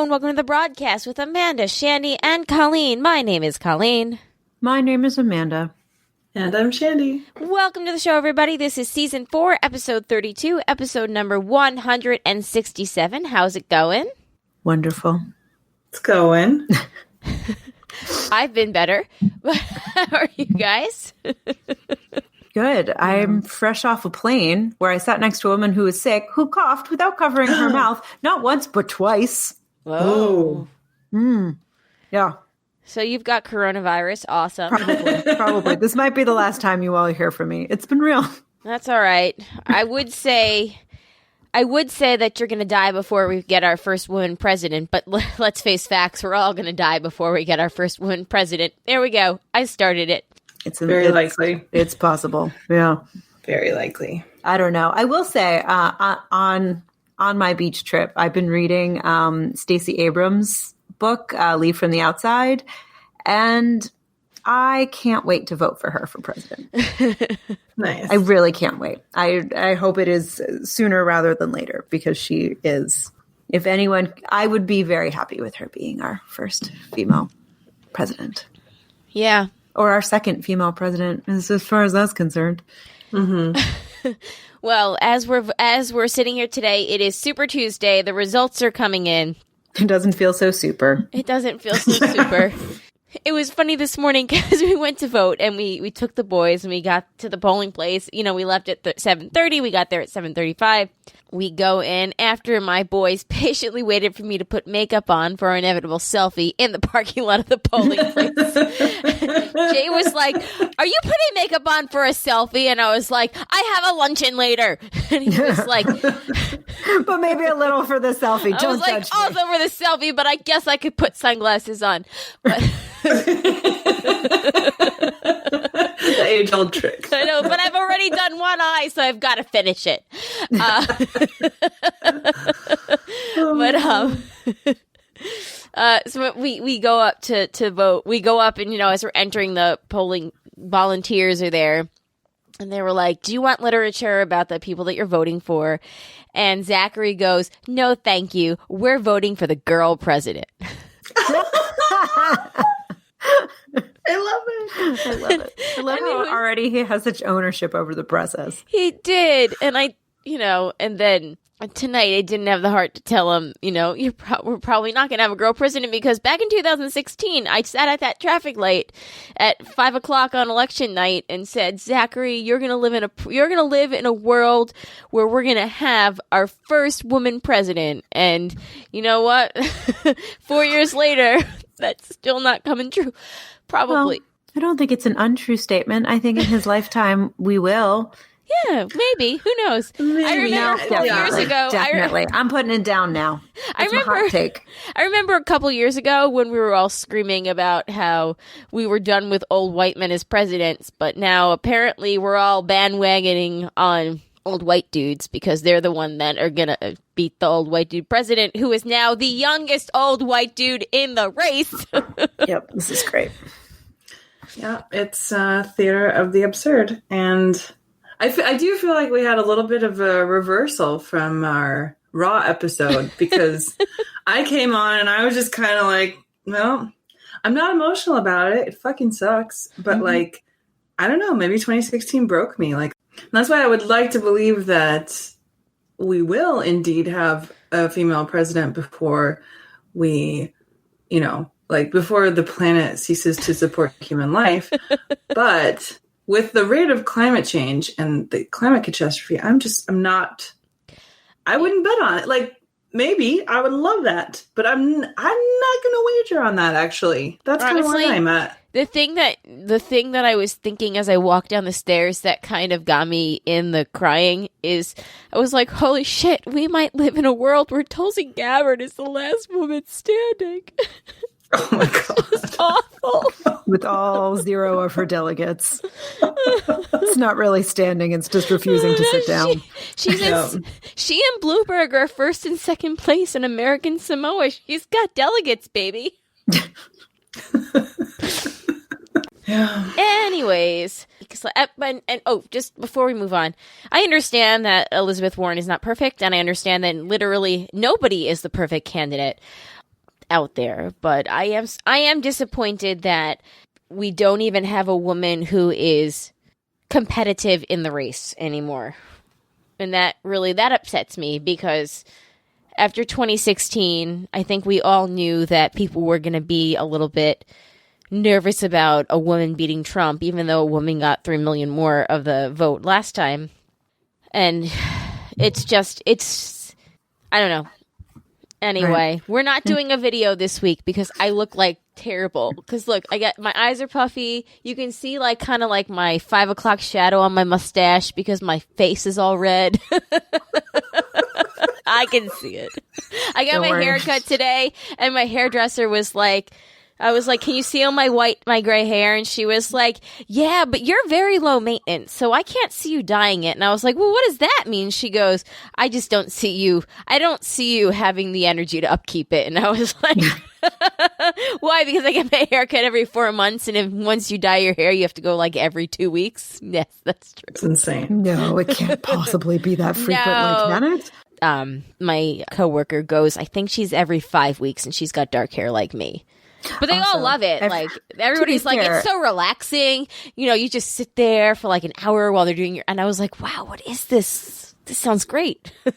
and welcome to the broadcast with Amanda, Shandy, and Colleen. My name is Colleen. My name is Amanda. And I'm Shandy. Welcome to the show, everybody. This is Season 4, Episode 32, Episode number 167. How's it going? Wonderful. It's going. I've been better. How are you guys? Good. I'm fresh off a plane where I sat next to a woman who was sick, who coughed without covering her mouth, not once, but twice. Whoa. Yeah. So you've got coronavirus. Awesome. Probably. This might be the last time you all hear from me. It's been real. That's all right. I would say that you're going to die before we get our first woman president, but let's face facts. We're all going to die before we get our first woman president. There we go. I started it. It's very likely. It's possible. Yeah. Very likely. I don't know. I will say on my beach trip, I've been reading Stacey Abrams' book, Leave from the Outside, and I can't wait to vote for her for president. Nice. I really can't wait. I hope it is sooner rather than later, because she is, if anyone, I would be very happy with her being our first female president. Yeah. Or our second female president, as far as that's concerned. Mm-hmm. Well, as we're sitting here today, it is Super Tuesday. The results are coming in. It doesn't feel so super. It doesn't feel so super. It was funny this morning because we went to vote and we took the boys and we got to the polling place. You know, we left at 7:30. We got there at 7:35. We go in after my boys patiently waited for me to put makeup on for our inevitable selfie in the parking lot of the polling place. Jay was like, "Are you putting makeup on for a selfie?" And I was like, "I have a luncheon later." And he was like, "But maybe a little for the selfie." I was like, "Also for the selfie, but I guess I could put sunglasses on." But the age-old trick. I know, but I've already done one eye, so I've got to finish it. So we go up to vote. We go up, and as we're entering, the polling volunteers are there, and they were like, "Do you want literature about the people that you're voting for?" And Zachary goes, "No, thank you. We're voting for the girl president." I love it. I love how already he has such ownership over the process. He did. And and then tonight I didn't have the heart to tell him, we're probably not going to have a girl president, because back in 2016, I sat at that traffic light at 5:00 on election night and said, "Zachary, you're going to live in a world where we're going to have our first woman president." And you know what? 4 years later, that's still not coming true. Probably. Well, I don't think it's an untrue statement. I think in his lifetime we will. Yeah, maybe. Who knows? Maybe. I remember a couple years ago. Definitely. I'm putting it down now. It's my hot take. I remember a couple years ago when we were all screaming about how we were done with old white men as presidents, but now apparently we're all bandwagoning on old white dudes because they're the one that are going to beat the old white dude president, who is now the youngest old white dude in the race. Yep, this is great. Yeah, it's theater of the absurd. And I do feel like we had a little bit of a reversal from our Raw episode, because I came on and I was just kind of like, well, I'm not emotional about it. It fucking sucks. But I don't know, maybe 2016 broke me. That's why I would like to believe that we will indeed have a female president before we, before the planet ceases to support human life. But with the rate of climate change and the climate catastrophe, I wouldn't bet on it. Maybe I would love that, but I'm not going to wager on that. Actually, that's kind of where I'm at. The thing that I was thinking as I walked down the stairs that kind of got me in the crying is, I was like, holy shit, we might live in a world where Tulsi Gabbard is the last woman standing. Oh my God. It's awful. With all 0 of her delegates. It's not really standing, it's just refusing to sit down. She and Bloomberg are first and second place in American Samoa. She's got delegates, baby. Yeah. Anyways, just before we move on, I understand that Elizabeth Warren is not perfect, and I understand that literally nobody is the perfect candidate. out there. But I am disappointed that we don't even have a woman who is competitive in the race anymore. And that upsets me, because after 2016, I think we all knew that people were going to be a little bit nervous about a woman beating Trump, even though a woman got 3 million more of the vote last time. And it's I don't know. Anyway, Right. We're not doing a video this week because I look like terrible. Because look, my eyes are puffy. You can see like kind of like my 5 o'clock shadow on my mustache because my face is all red. I can see it. I got Don't my worry. haircut today, and my hairdresser was like, I was like, can you see all my gray hair? And she was like, yeah, but you're very low maintenance, so I can't see you dyeing it. And I was like, well, what does that mean? She goes, I just don't see you having the energy to upkeep it. And I was like, why? Because I get my haircut every 4 months, and if once you dye your hair, you have to go like every 2 weeks. Yes, that's true. It's insane. No, it can't possibly be that frequently, can it? My coworker goes, I think she's every 5 weeks, and she's got dark hair like me. But they all Also, love it. Like, everybody's like, fair- it's so relaxing. You know, you just sit there for like an hour while they're doing your. And I was like, wow, what is this? This sounds great. Oh,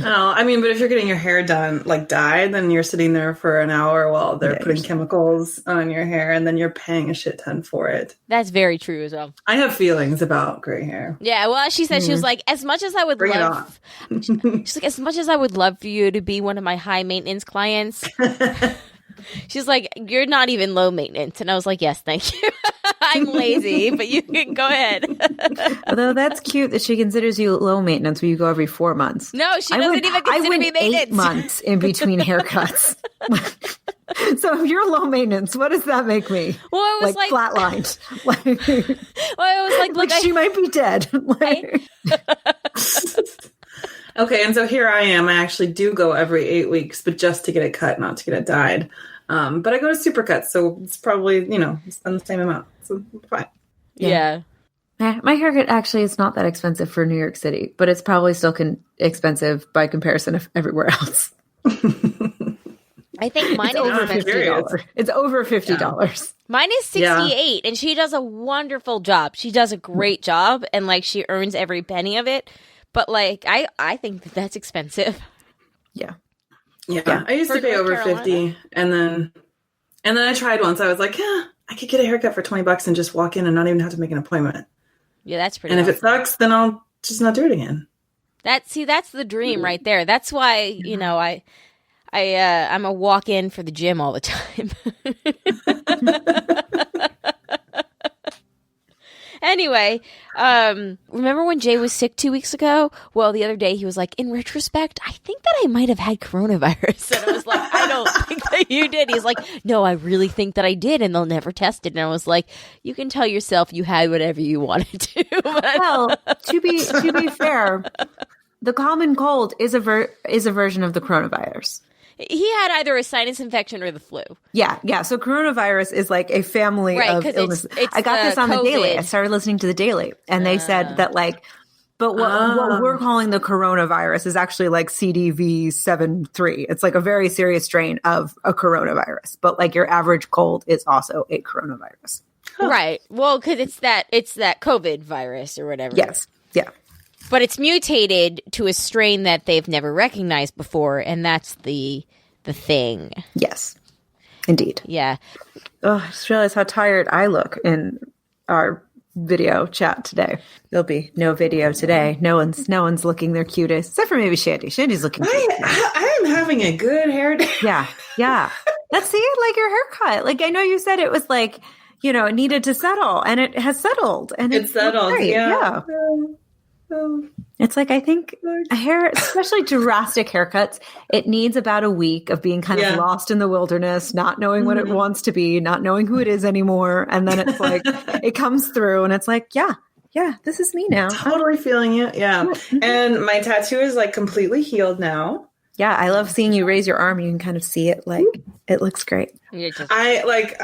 I mean, but if you're getting your hair done, like dyed, then you're sitting there for an hour while they're putting chemicals on your hair, and then you're paying a shit ton for it. That's very true as well. I have feelings about gray hair. Yeah, well, she said, she was like, as much as I would Bring it love, she's like, as much as I would love for you to be one of my high maintenance clients. She's like, you're not even low maintenance. And I was like, yes, thank you. I'm lazy, but you can go ahead. Although that's cute that she considers you low maintenance when you go every 4 months. No, she doesn't even consider me maintenance. 8 months in between haircuts. So if you're low maintenance, what does that make me? Well, I was like flatlined. well, I was like, look, she might be dead. Okay, and so here I am. I actually do go every 8 weeks, but just to get it cut, not to get it dyed. But I go to Supercuts, so it's probably, it's the same amount. So fine. Yeah. My haircut actually is not that expensive for New York City, but it's probably still expensive by comparison of everywhere else. I think mine It's over is $50. It's over $50. Mine is 68, and she does a wonderful job. She does a great job, and like she earns every penny of it. But like I think that's expensive. Yeah. Yeah. I used to pay North over Carolina. 50, and then I tried once. I was like, yeah, I could get a haircut for $20 and just walk in and not even have to make an appointment. Yeah, that's pretty. And if it awesome. sucks, then I'll just not do it again. That's the dream right there. That's why I'm a walk in for the gym all the time. Anyway, remember when Jay was sick 2 weeks ago? Well, the other day he was like, in retrospect, I think that I might have had coronavirus. And I was like, I don't think that you did. He's like, no, I really think that I did, and they'll never test it. And I was like, you can tell yourself you had whatever you wanted to. Well, to be fair, the common cold is a version of the coronavirus. He had either a sinus infection or the flu. Yeah. So coronavirus is like a family Right, of 'cause illness. it's I got the this on the COVID. Daily. I started listening to the Daily, and they said that but what we're calling the coronavirus is actually like CDV73. It's like a very serious strain of a coronavirus, but like your average cold is also a coronavirus. Right. Well, because it's that COVID virus or whatever. Yes. Yeah. But it's mutated to a strain that they've never recognized before, and that's the thing. Yes. Indeed. Yeah. Oh, I just realized how tired I look in our video chat today. There'll be no video today. No one's looking their cutest, except for maybe Shandy. Shandy's looking cute. I am having a good hair day. Yeah. Let's see it like your haircut. Like I know you said it was like, it needed to settle, and it has settled, and It's settled. great. Yeah. It's like, I think a hair, especially drastic haircuts, it needs about a week of being kind of lost in the wilderness, not knowing what it wants to be, not knowing who it is anymore. And then it's like, it comes through and it's like, yeah, this is me now. Totally feeling it. Yeah. And my tattoo is like completely healed now. Yeah. I love seeing you raise your arm. You can kind of see it. Like, it looks great. I like,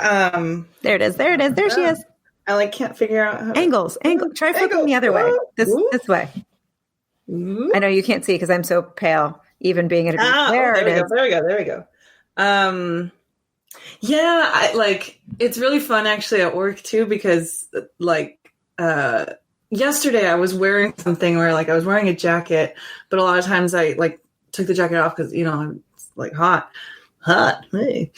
There it is. There she is. I can't figure out how Angles. Try flipping the other way. This way. Ooh. I know you can't see because I'm so pale, even being at a beach. There it is. There we go. Yeah, it's really fun actually at work too, because yesterday I was wearing something where I was wearing a jacket, but a lot of times I took the jacket off because it's hot. Hey.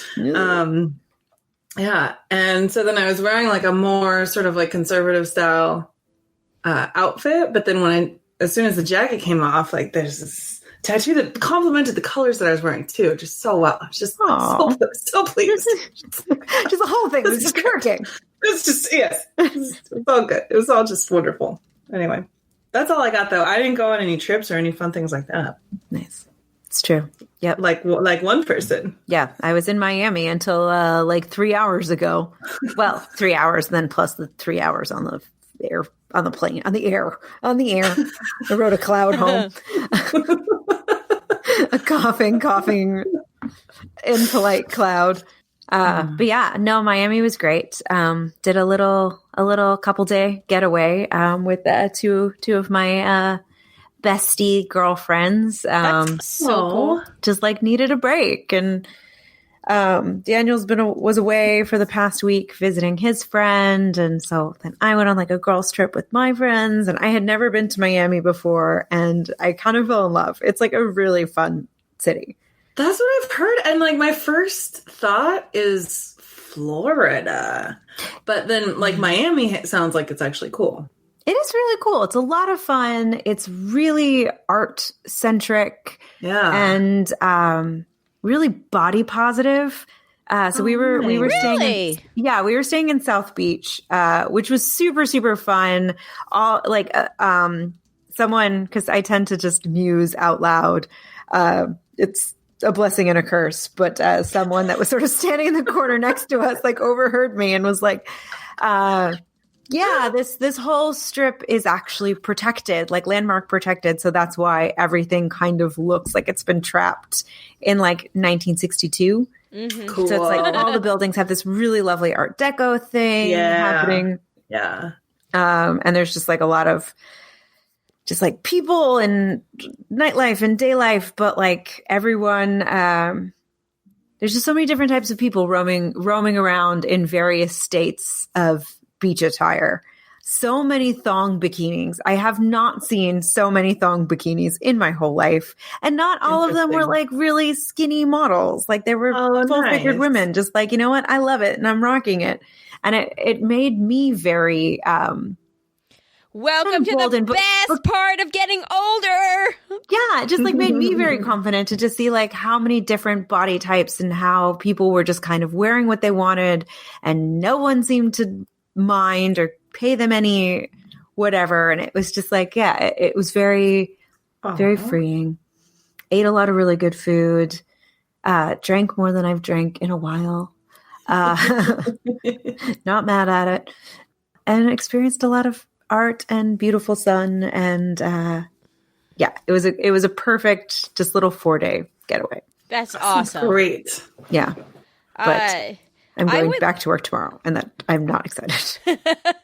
Yeah. And so then I was wearing a more sort of conservative style outfit, but then as soon as the jacket came off, there's this tattoo that complemented the colors that I was wearing too, just so well. I was just so pleased. Just the whole thing was just working. It's just, yes, it's all good. It was all just wonderful. Anyway, that's all I got though. I didn't go on any trips or any fun things like that. Nice. It's true. Yep. Like one person. Yeah. I was in Miami until 3 hours ago. Well, 3 hours, then plus the 3 hours on the air, on the plane, on the air. I rode a cloud home. A coughing, impolite cloud. But yeah, no, Miami was great. Did a little couple day getaway with two of my bestie girlfriends. That's so cool. Just needed a break, and Daniel's was away for the past week visiting his friend, and so then I went on a girls trip with my friends, and I had never been to Miami before, and I kind of fell in love. It's a really fun city. That's what I've heard. And my first thought is Florida. But then Miami sounds like it's actually cool. It is really cool. It's a lot of fun. It's really art centric. Yeah. And really body positive. So we were really? staying in South Beach, which was super, super fun. All someone, because I tend to just muse out loud. It's a blessing and a curse, but someone that was sort of standing in the corner next to us overheard me and was yeah, this whole strip is actually protected, landmark protected, so that's why everything kind of looks like it's been trapped in 1962. Mm-hmm. Cool. So it's all the buildings have this really lovely Art Deco thing happening. Yeah. And there's just a lot of just people and nightlife and day life, but everyone, there's just so many different types of people roaming around in various states of beach attire. So many thong bikinis. I have not seen so many thong bikinis in my whole life. And not all of them were really skinny models. They were full-figured women. Just you know what? I love it and I'm rocking it. And it made me very, welcome to the best part of getting older. Yeah, it just made me very confident to just see how many different body types and how people were just kind of wearing what they wanted, and no one seemed to mind or pay them any whatever. And it was just it was very, very freeing. Ate a lot of really good food. Drank more than I've drank in a while. Not mad at it, and experienced a lot of art and beautiful sun, and it was a perfect just little 4-day getaway. That's awesome. Great. Yeah, but I'm going back to work tomorrow, and that I'm not excited.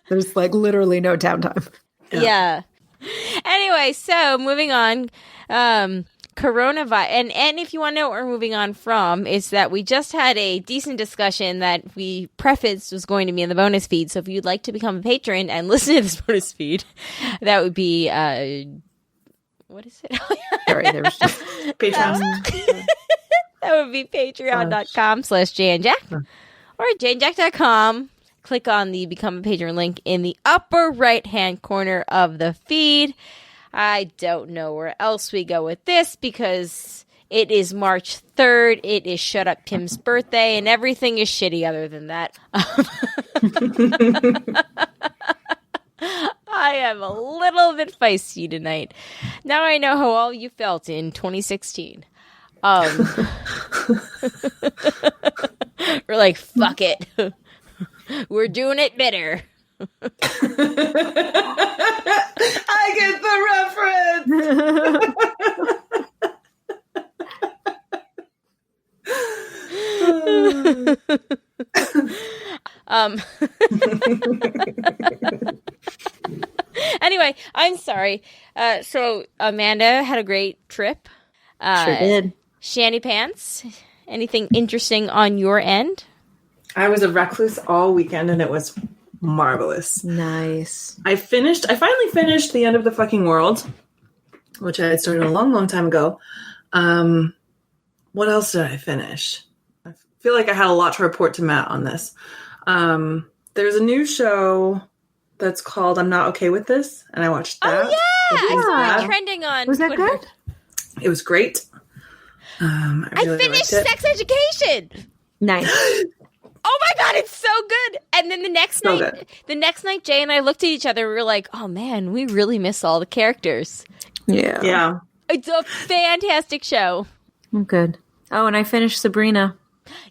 There's literally no downtime. Yeah. Anyway, so moving on, coronavirus, and if you want to know what we're moving on from, is that we just had a decent discussion that we prefaced was going to be in the bonus feed. So if you'd like to become a patron and listen to this bonus feed, that would be what is it? Sorry, there was just Patreon. That would be patreon.com/JaneJack or JaneJack.com. Click on the Become a Patron link in the upper right-hand corner of the feed. I don't know where else we go with this because it is March 3rd. It is Shut Up Tim's birthday, and everything is shitty other than that. I am a little bit feisty tonight. Now I know how all you felt in 2016. We're fuck it. We're doing it bitter. I get the reference. Anyway, I'm sorry. So Amanda had a great trip. sure did. Shandy Pants Anything interesting on your end? I was a recluse all weekend, and it was marvelous. Nice. I finally finished The End of the Fucking World, which I had started a long, long time ago. What else did I finish? I feel like I had a lot to report to Matt on this. There's a new show that's called I'm Not Okay With This, and I watched that. Oh, yeah! I saw Yeah. it trending on Was that Twitter. good? It was great. I really finished liked it. Sex Education! Nice. Oh my god, it's so good! And then the next night, Jay and I looked at each other and we were like, oh man, we really miss all the characters. Yeah. Yeah. It's a fantastic show. I'm good. Oh, and I finished Sabrina.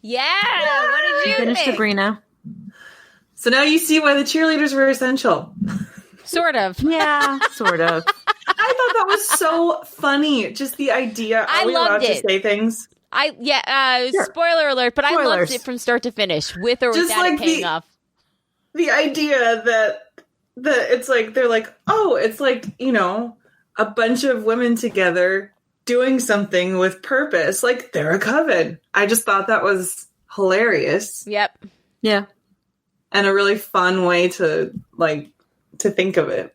Yeah! What did you Finished think? Sabrina. So now you see why the cheerleaders were essential. Sort of. Yeah, sort of. I thought that was so funny. Just the idea. Are I we allowed loved to it. say things? Sure. Spoiler alert, but I loved Spoilers. it from start to finish, with or Just without like it paying off. The idea that it's like they're like, oh, it's like, you know, a bunch of women together doing something with purpose. Like they're a coven. I just thought that was hilarious Yep. Yeah. and a really fun way to think of it.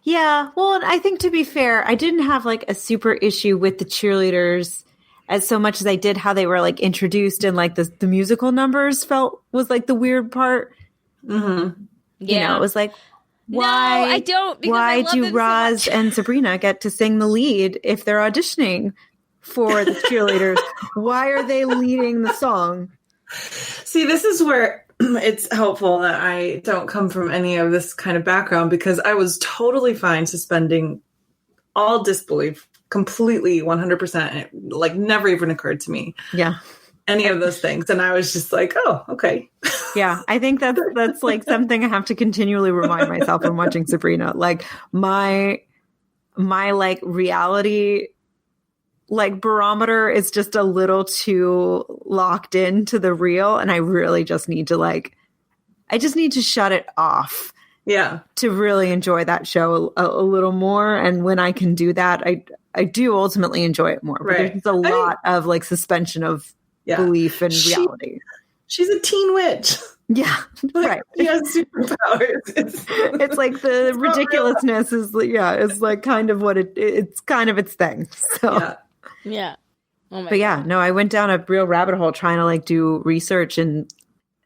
Yeah. Well, and I think to be fair, I didn't have like a super issue with the cheerleaders as so much as I did how they were like introduced and like the musical numbers was like the weird part. Mm-hmm. You know, it was like, why? No, I don't. Because I Why love do them so Roz much. and Sabrina get to sing the lead if they're auditioning for the cheerleaders? Why are they leading the song? See, this is where it's helpful that I don't come from any of this kind of background, because I was totally fine suspending all disbelief completely 100%. And it like never even occurred to me Yeah. any of those things. And I was just like, oh, okay. Yeah, I think that's like something I have to continually remind myself when watching Sabrina. Like my like reality like barometer is just a little too locked into the real, and I really just need to I just need to shut it off Yeah. to really enjoy that show a little more. And when I can do that, I do ultimately enjoy it more. But Right. there's just a lot of like suspension of belief and reality. She's a teen witch. Yeah, right. She has superpowers. It's like the ridiculousness is like kind of what it's kind of its thing. So, Yeah. Yeah. Oh my but yeah, no, I went down a real rabbit hole trying to like do research and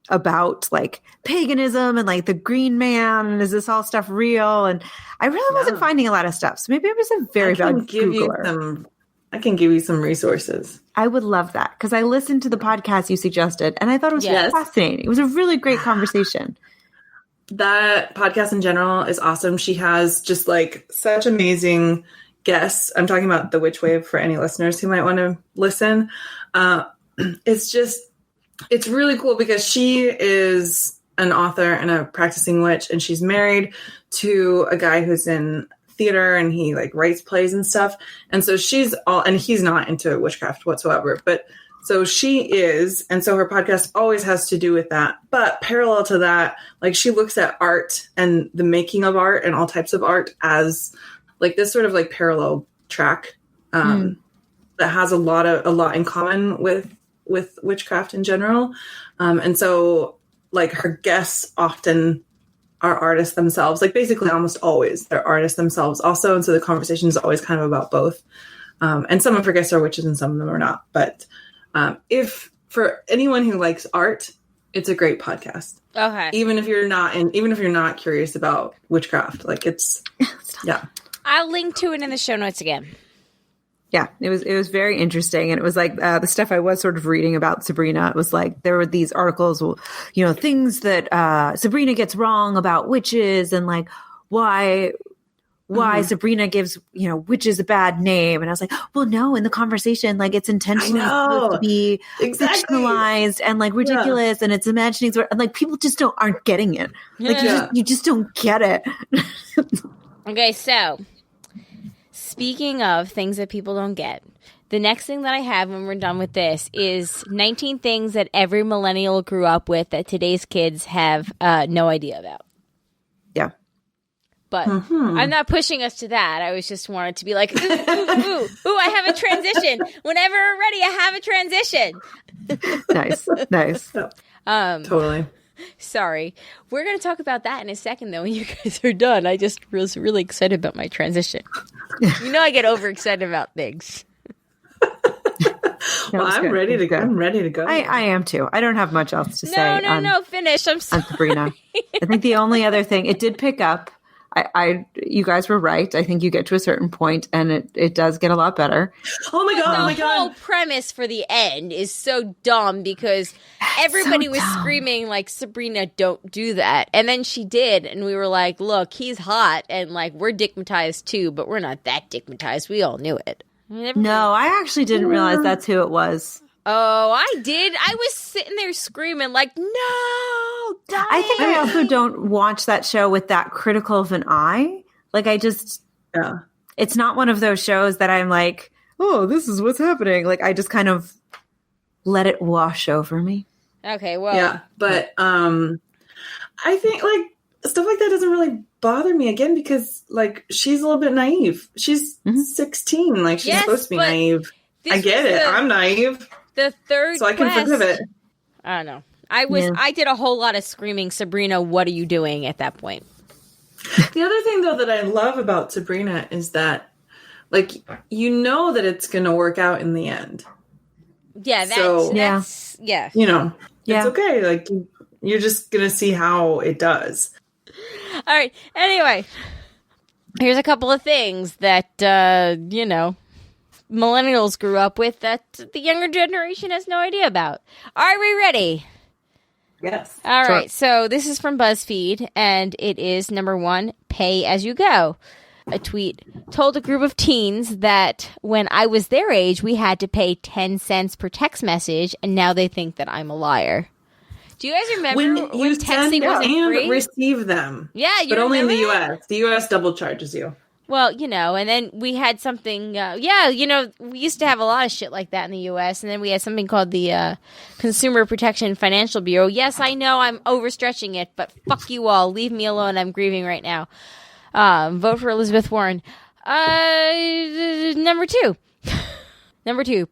about like paganism and like the Green Man and is this all stuff real? And I really wasn't finding a lot of stuff. So maybe I was a very bad Googler. I can give you some resources. I would love that because I listened to the podcast you suggested and I thought it was fascinating. It was a really great conversation. That podcast in general is awesome. She has just like such amazing guests. I'm talking about The Witch Wave for any listeners who might want to listen. It's really cool because she is an author and a practicing witch, and she's married to a guy who's in theater and he like writes plays and stuff. And so and he's not into witchcraft whatsoever, but so she is. And so her podcast always has to do with that. But parallel to that, like she looks at art and the making of art and all types of art as like this sort of like parallel track that has a lot in common with witchcraft in general. And so like her guests often are artists themselves, like basically almost always they're artists themselves also. And so the conversation is always kind of about both. And some of her guests are witches and some of them are not. But if for anyone who likes art, it's a great podcast. Okay. Even if you're not curious about witchcraft, like it's yeah. I'll link to it in the show notes again. Yeah, it was very interesting. And it was like the stuff I was sort of reading about Sabrina. It was like there were these articles, things that Sabrina gets wrong about witches and like why Sabrina gives, witches a bad name. And I was like, well, no, in the conversation, like it's intentionally supposed to be fictionalized and like ridiculous and it's imagining and like people just aren't getting it. Like you just don't get it. Okay, so speaking of things that people don't get, the next thing that I have when we're done with this is 19 things that every millennial grew up with that today's kids have no idea about. Yeah. But I'm not pushing us to that. I was just wanted to be like, ooh, I have a transition. Whenever we're ready, I have a transition. Nice. Totally. Sorry. We're going to talk about that in a second, though, when you guys are done. I just was really excited about my transition. You know I get overexcited about things. Well, I'm ready to go. I'm ready to go. I am too. I don't have much else to say. No, finish. I'm sorry. On Sabrina. I think the only other thing, it did pick up. You guys were right. I think you get to a certain point and it does get a lot better. Oh my God. The whole premise for the end is so dumb because everybody was screaming like, Sabrina, don't do that. And then she did. And we were like, look, he's hot. And like, we're dickmatized too, but we're not that dickmatized. We all knew it. No, I actually didn't realize that's who it was. Oh, I did. I was sitting there screaming like, no, don't. I think I also don't watch that show with that critical of an eye. Like it's not one of those shows that I'm like, oh, this is what's happening. Like I just kind of let it wash over me. Okay, well. Yeah, but I think like stuff like that doesn't really bother me again because like she's a little bit naive. She's 16. Like she's supposed to be naive. I get it. I'm naive. The third so I can forgive it. I don't know. I did a whole lot of screaming, Sabrina, what are you doing at that point? The other thing though that I love about Sabrina is that like you know that it's gonna work out in the end. Yeah, that's you know, it's okay. Like you're just gonna see how it does. All right. Anyway, here's a couple of things that millennials grew up with that the younger generation has no idea about. Are we ready? Yes. All right. So this is from BuzzFeed, and it is number 1, pay as you go. A tweet told a group of teens that when I was their age, we had to pay 10 cents per text message, and now they think that I'm a liar. Do you guys remember when texting wasn't free? And receive them. Yeah, but only in the U.S. The U.S. double charges you. Well, and then we had something, we used to have a lot of shit like that in the U.S., and then we had something called the Consumer Protection Financial Bureau. Yes, I know I'm overstretching it, but fuck you all. Leave me alone. I'm grieving right now. Vote for Elizabeth Warren. Number 2,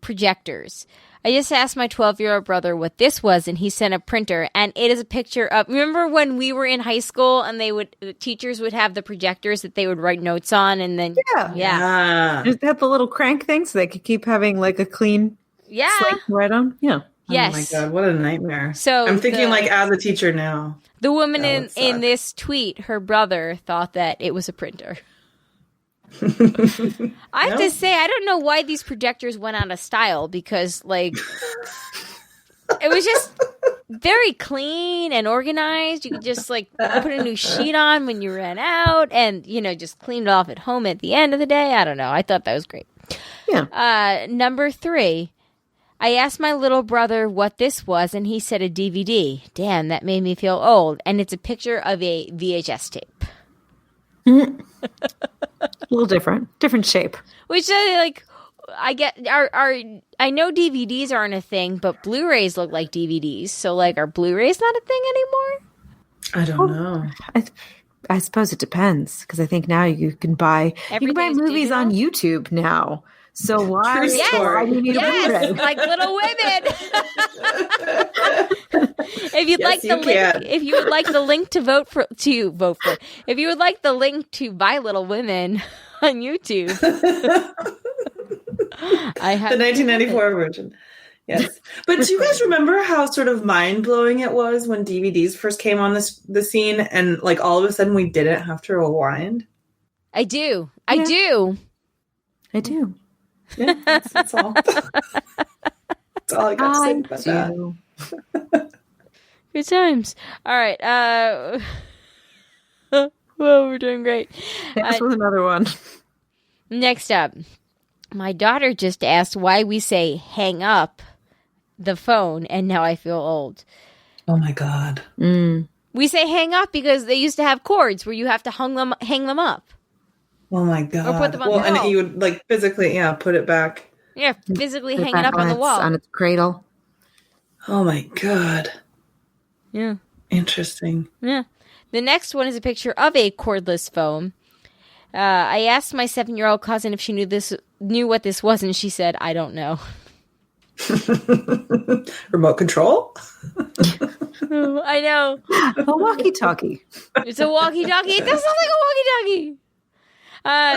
projectors. I just asked my 12-year-old brother what this was, and he sent a printer, and it is a picture of... Remember when we were in high school, and the teachers would have the projectors that they would write notes on, and then... Yeah. Just have the little crank thing so they could keep having, like, a clean slate to write on. Yeah. Yes. Oh, my God. What a nightmare. So I'm thinking, like, as a teacher now. The woman in this tweet, her brother, thought that it was a printer. I have to say, I don't know why these projectors went out of style because, like, it was just very clean and organized. You could just, like, put a new sheet on when you ran out and, just cleaned it off at home at the end of the day. I don't know. I thought that was great. Yeah. Number 3, I asked my little brother what this was, and he said a DVD. Damn, that made me feel old. And it's a picture of a VHS tape. A little different shape. Which I get I know DVDs aren't a thing, but Blu-rays look like DVDs. So like, are Blu-rays not a thing anymore? I don't know. I suppose it depends because I think now you can buy movies on YouTube now. So why do you need a Blu-ray? Like Little Women. If you'd like the link, if you would like the link to vote for, if you would like the link to buy Little Women on YouTube, I have the 1994 version. Yes, but do you guys remember how sort of mind blowing it was when DVDs first came on the scene, and like all of a sudden we didn't have to rewind? I do. I do. Yeah, that's all. That's all I got to say about that. Good times. All right. Well, we're doing great. This was another one. Next up, my daughter just asked why we say hang up the phone, and now I feel old. Oh my God. We say hang up because they used to have cords where you have to hang them up. Oh my God. Or put them on the wall. And you would like physically, put it back. Yeah, physically hang it up on the wall. On its cradle. Oh my God. Yeah. Interesting. Yeah. The next one is a picture of a cordless phone. I asked my 7-year-old cousin if she knew what this was, and she said, "I don't know." Remote control? I know. A walkie-talkie. It's a walkie-talkie. It does sound like a walkie-talkie.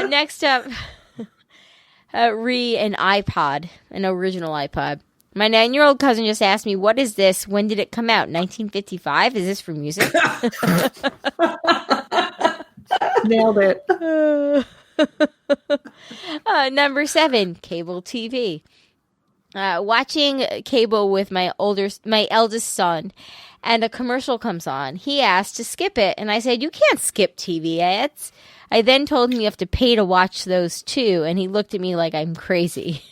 Next up, an iPod, an original iPod. My 9-year-old cousin just asked me, "What is this? When did it come out? 1955? Is this for music?" Nailed it. Number 7, cable TV. Watching cable with my eldest son, and a commercial comes on. He asked to skip it, and I said, "You can't skip TV ads." I then told him you have to pay to watch those too, and he looked at me like I'm crazy.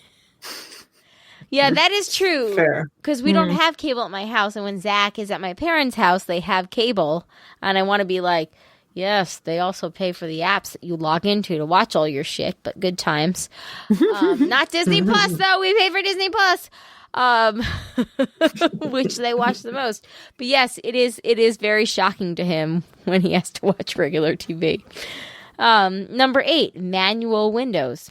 Yeah, that is true. Fair. Because we don't have cable at my house, and when Zach is at my parents' house, they have cable, and I want to be like, yes, they also pay for the apps that you log into to watch all your shit, but good times. Not Disney Plus, though. We pay for Disney Plus, which they watch the most. But yes, it is very shocking to him when he has to watch regular TV. Number 8, manual windows.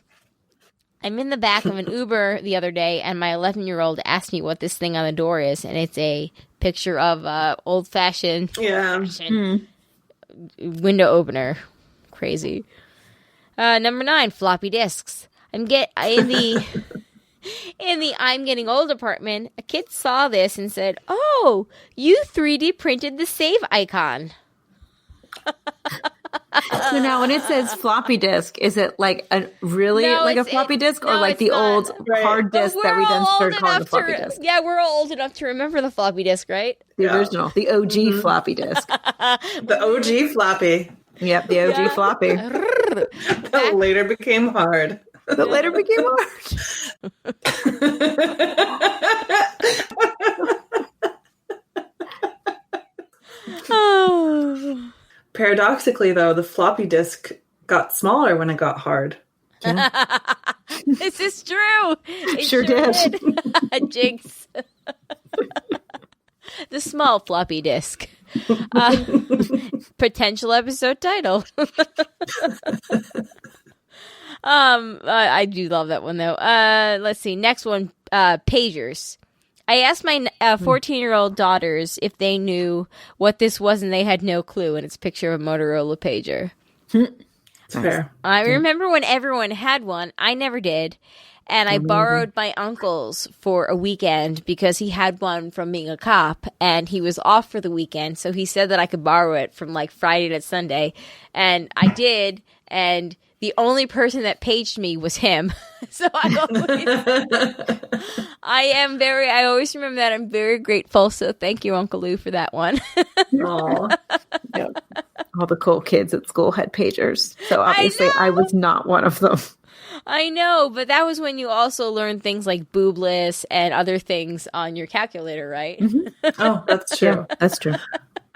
I'm in the back of an Uber the other day, and my 11-year-old asked me what this thing on the door is, and it's a picture of old-fashioned window opener. Crazy. Number 9, floppy disks. In the I'm getting old apartment, a kid saw this and said, "Oh, you 3D printed the save icon." So now when it says floppy disk, is it like a floppy disk, or like the old hard disk that we then started calling the floppy disk? Yeah, we're all old enough to remember the floppy disk, right? The original, the OG floppy disk. The OG floppy. Yep, the OG floppy. That later became hard. That later became hard. Oh. Paradoxically, though, the floppy disk got smaller when it got hard. Yeah. This is true. It sure did. Jinx. The small floppy disk. Potential episode title. I do love that one, though. Let's see. Next one, pagers. I asked my 14-year-old daughters if they knew what this was, and they had no clue, and it's a picture of a Motorola pager. It's fair. I remember when everyone had one. I never did. And I borrowed my uncle's for a weekend because he had one from being a cop, and he was off for the weekend, so he said that I could borrow it from like Friday to Sunday. And I did, and the only person that paged me was him. So I always remember that. I'm very grateful. So thank you, Uncle Lou, for that one. Aww. Yep. All the cool kids at school had pagers. So obviously I was not one of them. I know, but that was when you also learned things like boobless and other things on your calculator, right? Mm-hmm. Oh, that's true. Yeah, that's true.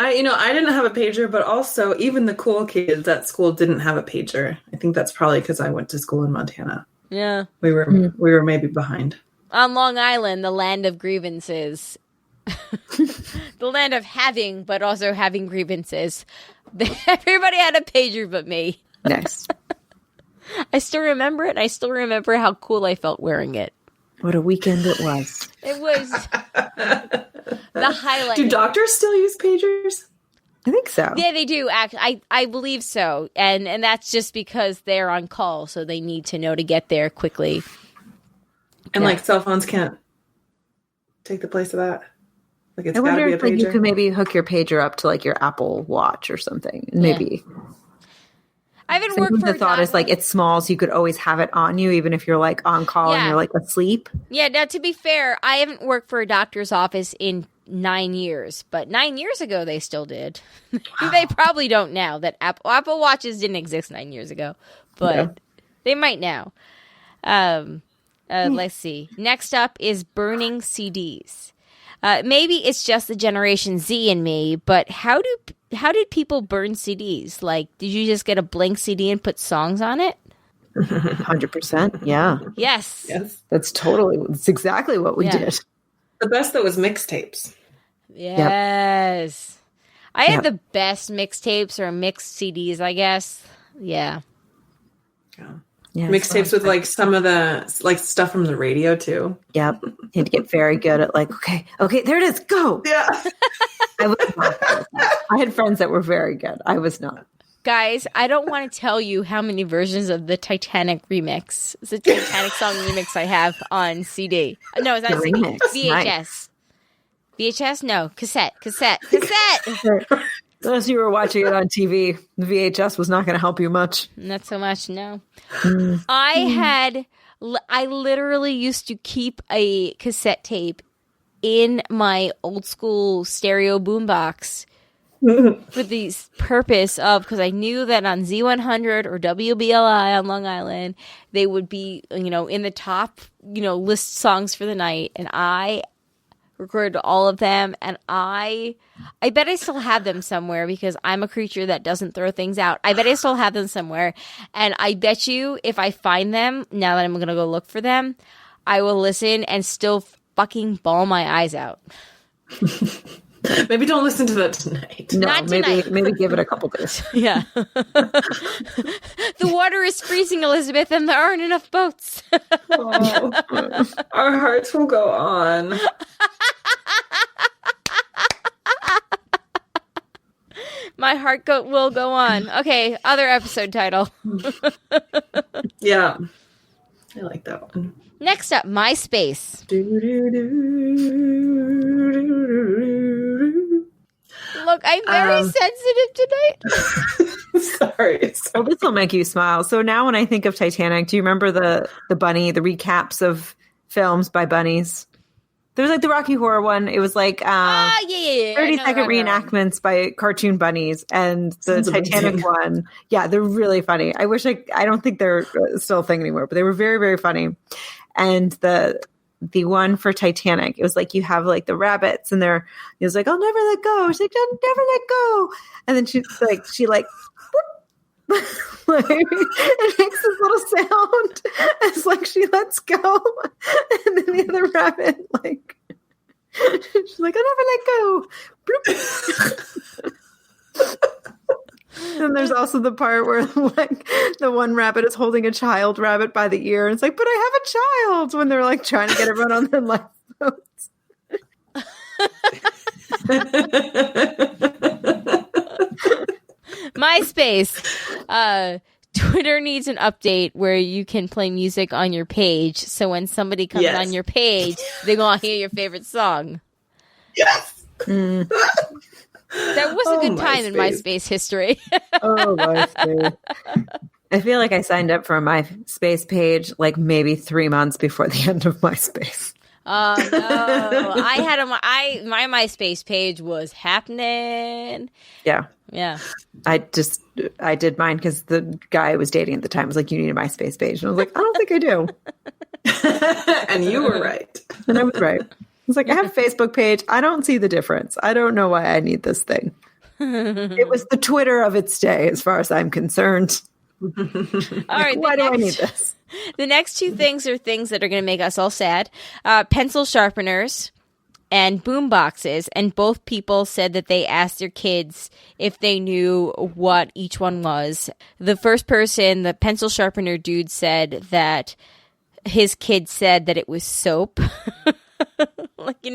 I didn't have a pager, but also even the cool kids at school didn't have a pager. I think that's probably because I went to school in Montana. Yeah. We were maybe behind. On Long Island, the land of grievances. The land of having, but also having grievances. Everybody had a pager but me. Nice. I still remember it, and I still remember how cool I felt wearing it. What a weekend it was. It was the highlight. Do doctors still use pagers? I think so. Yeah, they do. I believe so. And that's just because they're on call, so they need to know to get there quickly. And like cell phones can't take the place of that? Like it's I gotta wonder be a if like, pager? you could maybe hook your pager up to like your Apple Watch or something. And maybe. I haven't worked for the thought is like it's small, so you could always have it on you, even if you're like on call and you're like asleep. Yeah. Now, to be fair, I haven't worked for a doctor's office in 9 years, but 9 years ago they still did. Wow. They probably don't now. That Apple Watches didn't exist 9 years ago, but they might now. Let's see. Next up is burning CDs. Maybe it's just the Generation Z in me, but how did people burn CDs? Like, did you just get a blank CD and put songs on it? 100%. Yeah. Yes. That's exactly what we did. The best though was mixtapes. Yes. Yep. I had the best mixtapes or mixed CDs, I guess. Yeah. Yeah, Mixtapes with like some of the like stuff from the radio too. Yep. You had to get very good at like, okay, there it is, go. Yeah. I was not good at that. I had friends that were very good. I was not. Guys, I don't want to tell you how many versions of the Titanic remix, the Titanic song remix I have on CD. No, it's not CD. Remix. VHS. Nice. VHS? No, cassette. Unless you were watching it on TV, the VHS was not going to help you much. Not so much, no. I literally used to keep a cassette tape in my old school stereo boombox for the purpose of, because I knew that on Z100 or WBLI on Long Island, they would be, in the top, list songs for the night. And I recorded all of them, and I bet I still have them somewhere because I'm a creature that doesn't throw things out. I bet I still have them somewhere, and I bet you if I find them, now that I'm going to go look for them, I will listen and still fucking bawl my eyes out. Maybe don't listen to that tonight. No, Not tonight. maybe give it a couple days. Yeah. The water is freezing, Elizabeth, and there aren't enough boats. Oh, our hearts will go on. My heart will go on. Okay, other episode title. Yeah. I like that one. Next up, MySpace. Look, I'm very sensitive tonight. Sorry. Well, this will make you smile. So now when I think of Titanic, do you remember the bunny, the recaps of films by bunnies? There was like the Rocky Horror one. It was like 30-second reenactments by cartoon bunnies, and the Titanic one. Yeah, they're really funny. I don't think they're still a thing anymore, but they were very, very funny. And the one for Titanic, it was like you have like the rabbits, and it was like, I'll never let go. She's like, I'll never let go. And then she like, it makes this little sound as like she lets go, and then the other rabbit like she's like, I'll never let go. And there's also the part where like the one rabbit is holding a child rabbit by the ear, and it's like, but I have a child, when they're like trying to get everyone on their lifeboats. MySpace. Twitter needs an update where you can play music on your page, so when somebody comes on your page, they gonna hear your favorite song. Yes. That was a good time in MySpace history. Oh, MySpace. I feel like I signed up for a MySpace page like maybe 3 months before the end of MySpace. Oh no! I had my MySpace page was happening. Yeah. I did mine because the guy I was dating at the time was like, you need a MySpace page. And I was like, I don't think I do. And you were right. And I was right. I was like, I have a Facebook page. I don't see the difference. I don't know why I need this thing. It was the Twitter of its day, as far as I'm concerned. All right. Why do I need this? The next two things are things that are going to make us all sad. Pencil sharpeners and boom boxes. And both people said that they asked their kids if they knew what each one was. The first person, the pencil sharpener dude, said that his kid said that it was soap. Like,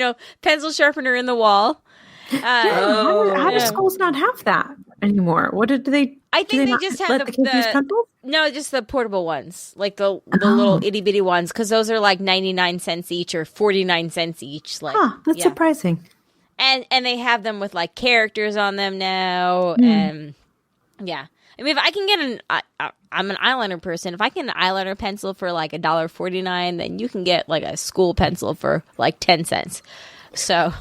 pencil sharpener in the wall. How do schools not have that anymore? What did they? I think they just have just the portable ones, like the little itty bitty ones, because those are like 99 cents each or 49 cents each. Like, that's surprising. And they have them with like characters on them now, and yeah. I mean, if I can get I'm an eyeliner person. If I can get an eyeliner pencil for like $1.49, then you can get like a school pencil for like 10 cents. So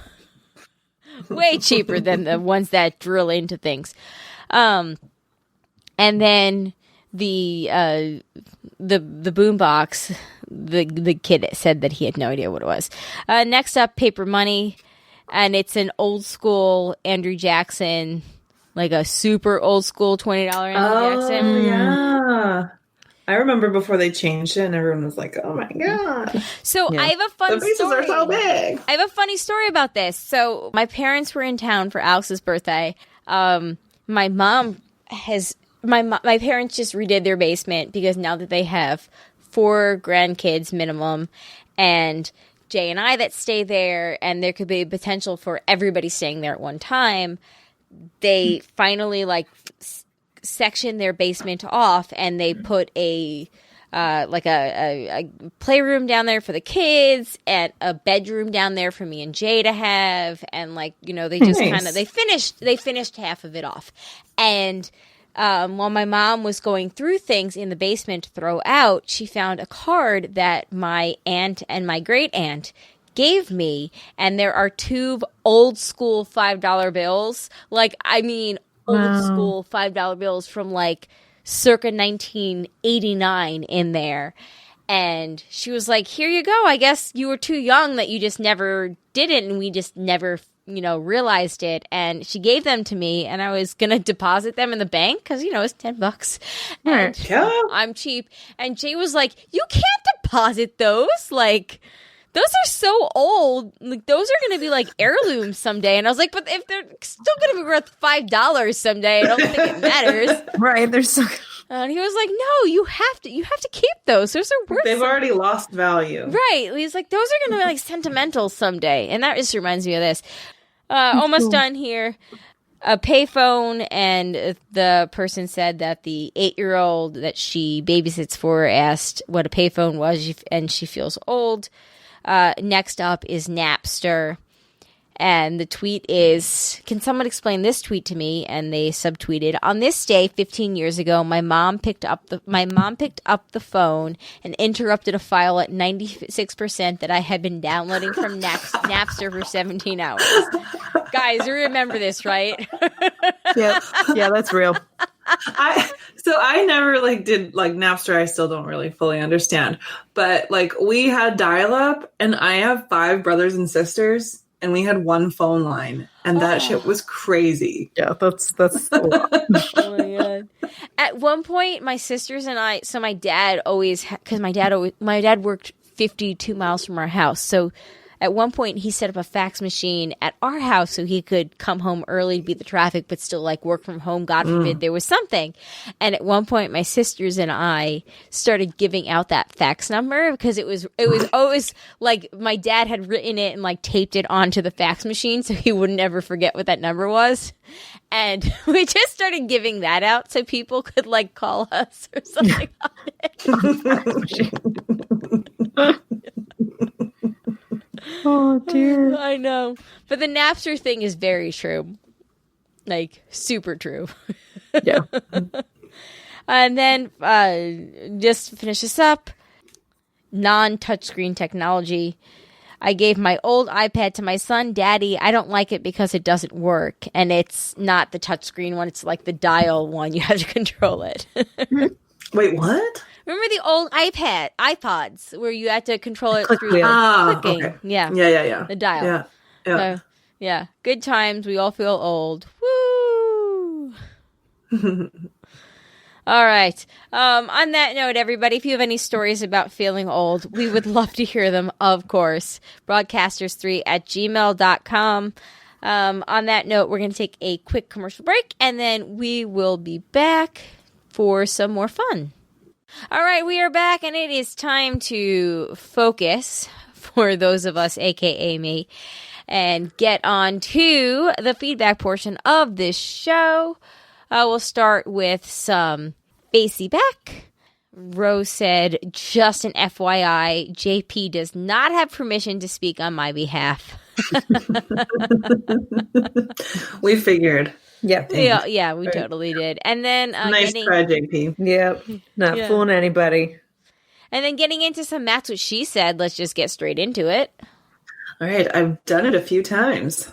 way cheaper than the ones that drill into things. And then the boombox, the kid said that he had no idea what it was. Next up, paper money, and it's an old school Andrew Jackson, like a super old school $20 Andrew Jackson. Yeah. I remember before they changed it and everyone was like, oh my God. So Yeah. I have a fun The faces story. are so big. I have a funny story about this. So my parents were in town for Alex's birthday. My mom has my parents just redid their basement because now that they have 4 grandkids minimum, and Jay and I that stay there, and there could be potential for everybody staying there at one time. They finally section their basement off, and they put a playroom down there for the kids and a bedroom down there for me and Jay to have, and they just Nice. kind of they finished half of it off. And while my mom was going through things in the basement to throw out, she found a card that my aunt and my great aunt gave me, and there are 2 old school $5 bills. Old school $5 bills from circa 1989 in there. And she was like, here you go. I guess you were too young that you just never did it, and we just never, realized it. And she gave them to me, and I was going to deposit them in the bank because, it's $10. And I'm cheap. And Jay was like, you can't deposit those. Those are so old. Those are going to be heirlooms someday. And I was like, but if they're still going to be worth $5 someday, I don't think it matters. Right. They're so. And he was like, no, you have to keep those. Those are worth They've already lost value. Right. He's like, those are going to be sentimental someday. And that just reminds me of this. Almost done here. A payphone, and the person said that the 8-year-old that she babysits for asked what a payphone was, and she feels old. Next up is Napster, and the tweet is, can someone explain this tweet to me? And they subtweeted, on this day 15 years ago, my mom picked up the phone and interrupted a file at 96% that I had been downloading from Napster for 17 hours. Guys, you remember this, right? Yeah, that's real. I never did Napster. I still don't really fully understand, but we had dial-up, and I have 5 brothers and sisters, and we had one phone line, and that shit was crazy. Yeah, that's a lot. Oh my God. At one point, my sisters and I, so my dad always, because my dad worked 52 miles from our house, so at one point, he set up a fax machine at our house so he could come home early to beat the traffic, but still work from home. God forbid there was something. And at one point, my sisters and I started giving out that fax number because it was always my dad had written it and taped it onto the fax machine so he wouldn't ever forget what that number was. And we just started giving that out so people could call us or something on it. Oh dear. I know. But the Napster thing is very true. Super true. Yeah. And then, just to finish this up, non-touchscreen technology. I gave my old iPad to my son. Daddy, I don't like it because it doesn't work. And it's not the touchscreen one. It's the dial one. You have to control it. Wait, what? Remember the old iPods where you had to control it through clicking? Okay. Yeah. Yeah. The dial. Yeah. So, yeah. Good times. We all feel old. Woo! All right. On that note, everybody, if you have any stories about feeling old, we would love to hear them, of course. Broadcasters3@gmail.com. On that note, we're going to take a quick commercial break, and then we will be back for some more fun. All right, we are back, and it is time to focus for those of us, aka me, and get on to the feedback portion of this show. We'll start with some facey back. Rose said, just an FYI, JP does not have permission to speak on my behalf. We figured. Yep. Yeah, we totally did. And then Nice try, JP. Yep. Not fooling anybody. And then getting into some That's What She Said, let's just get straight into it. All right, I've done it a few times.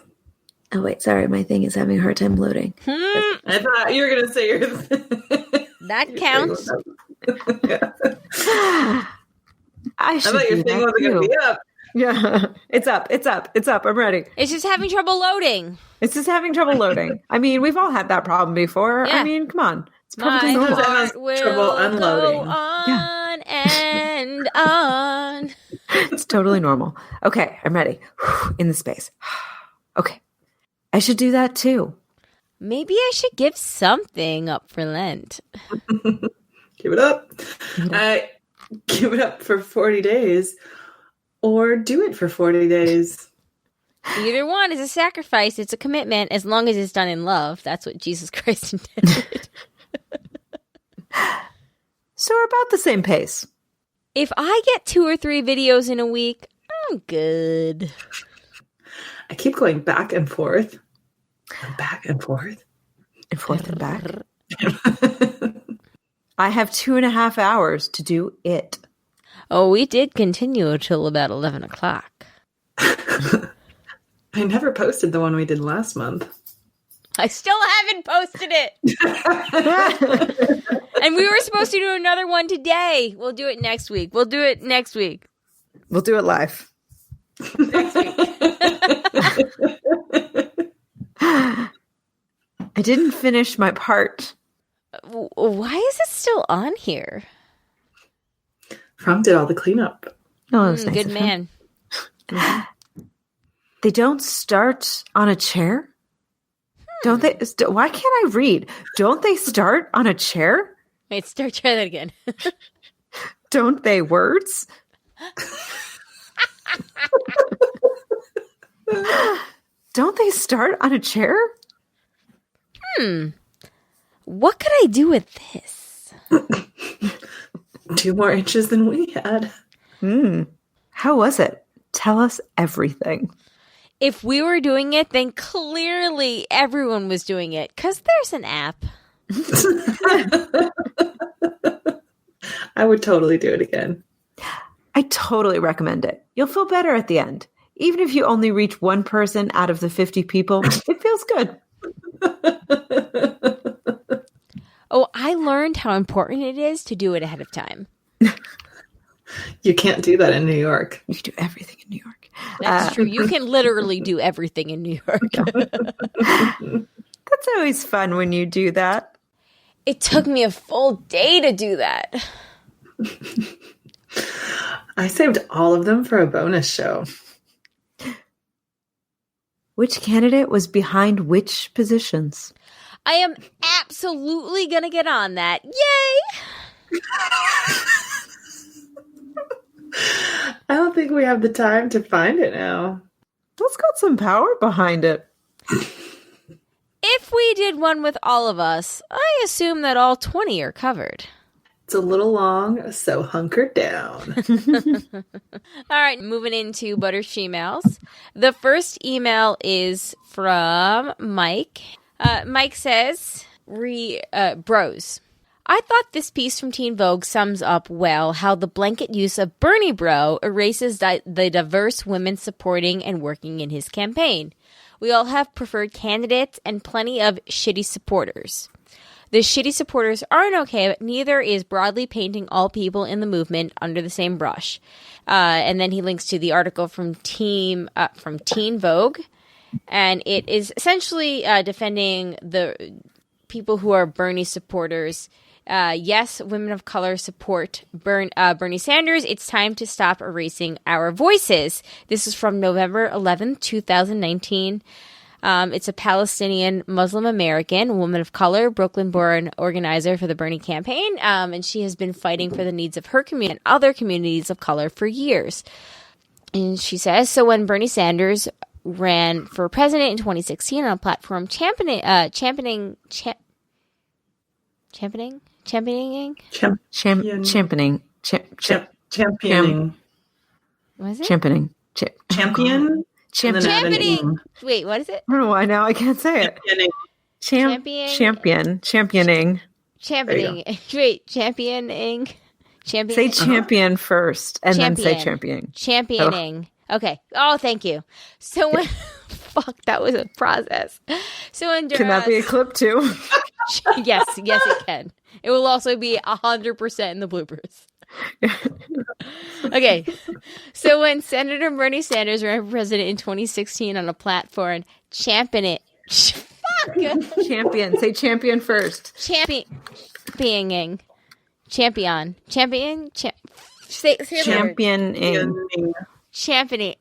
Oh, wait, sorry. My thing is having a hard time loading. I thought you were going to say your... That counts. I thought your thing wasn't going to be up. Yeah, it's up. I'm ready. It's just having trouble loading. I mean, we've all had that problem before. Yeah. I mean, come on. My normal. heart Trouble will unloading. go on and on. It's totally normal. Okay, I'm ready. In the space. Okay. I should do that too. Maybe I should give something up for Lent. Give it up. Give it up for 40 days or do it for 40 days. Either one is a sacrifice. It's a commitment as long as it's done in love. That's what Jesus Christ intended. So we're about the same pace. If I get 2 or 3 videos in a week, I'm good. I keep going back and forth. Back and forth. And forth and back. I have 2.5 hours to do it. Oh, we did continue until about 11 o'clock. I never posted the one we did last month. I still haven't posted it. And we were supposed to do another one today. We'll do it next week. We'll do it live. Next week. I didn't finish my part. Why is it still on here? Frank did all the cleanup. No, it was nice Good of him. man. They don't start on a chair? Don't they? Why can't I read? Don't they start on a chair? Wait, try that again. Don't they words? Don't they start on a chair? What could I do with this? 2 more inches than we had. How was it? Tell us everything. If we were doing it, then clearly everyone was doing it. Because there's an app. I would totally do it again. I totally recommend it. You'll feel better at the end. Even if you only reach one person out of the 50 people, it feels good. Oh, I learned how important it is to do it ahead of time. You can't do that in New York. You can do everything in New York. That's true. You can literally do everything in New York. That's always fun when you do that. It took me a full day to do that. I saved all of them for a bonus show. Which candidate was behind which positions? I am absolutely going to get on that. Yay! I don't think we have the time to find it now. That's got some power behind it. If we did one with all of us, I assume that all 20 are covered. It's a little long, so hunker down. All right, moving into Butter Shemales. The first email is from Mike. Mike says, bros. I thought this piece from Teen Vogue sums up well how the blanket use of Bernie Bro erases the diverse women supporting and working in his campaign. We all have preferred candidates and plenty of shitty supporters. The shitty supporters aren't okay, but neither is broadly painting all people in the movement under the same brush. And then he links to the article from Teen Vogue, and it is essentially defending the people who are Bernie supporters. Yes, women of color support Bernie Sanders. It's time to stop erasing our voices. This is from November 11th, 2019. It's a Palestinian Muslim American, woman of color, Brooklyn-born organizer for the Bernie campaign, and she has been fighting for the needs of her community and other communities of color for years. And she says, so when Bernie Sanders ran for president in 2016 on a platform championing. What is it? Championing. Champion? Championing. Wait, what is it? I don't know why now I can't say it. Championing. Wait, championing. Say champion first and then say championing. Championing. Okay. Oh, thank you. So when... Fuck, that was a process. So when Can that be a clip too? Yes, it can. It will also be 100% in the bloopers. Okay. So when Senator Bernie Sanders ran for president in 2016 on a platform championing... Fuck! Champion. Say champion first. Championing. Champion. Champion. Say the word. Championing. Championing.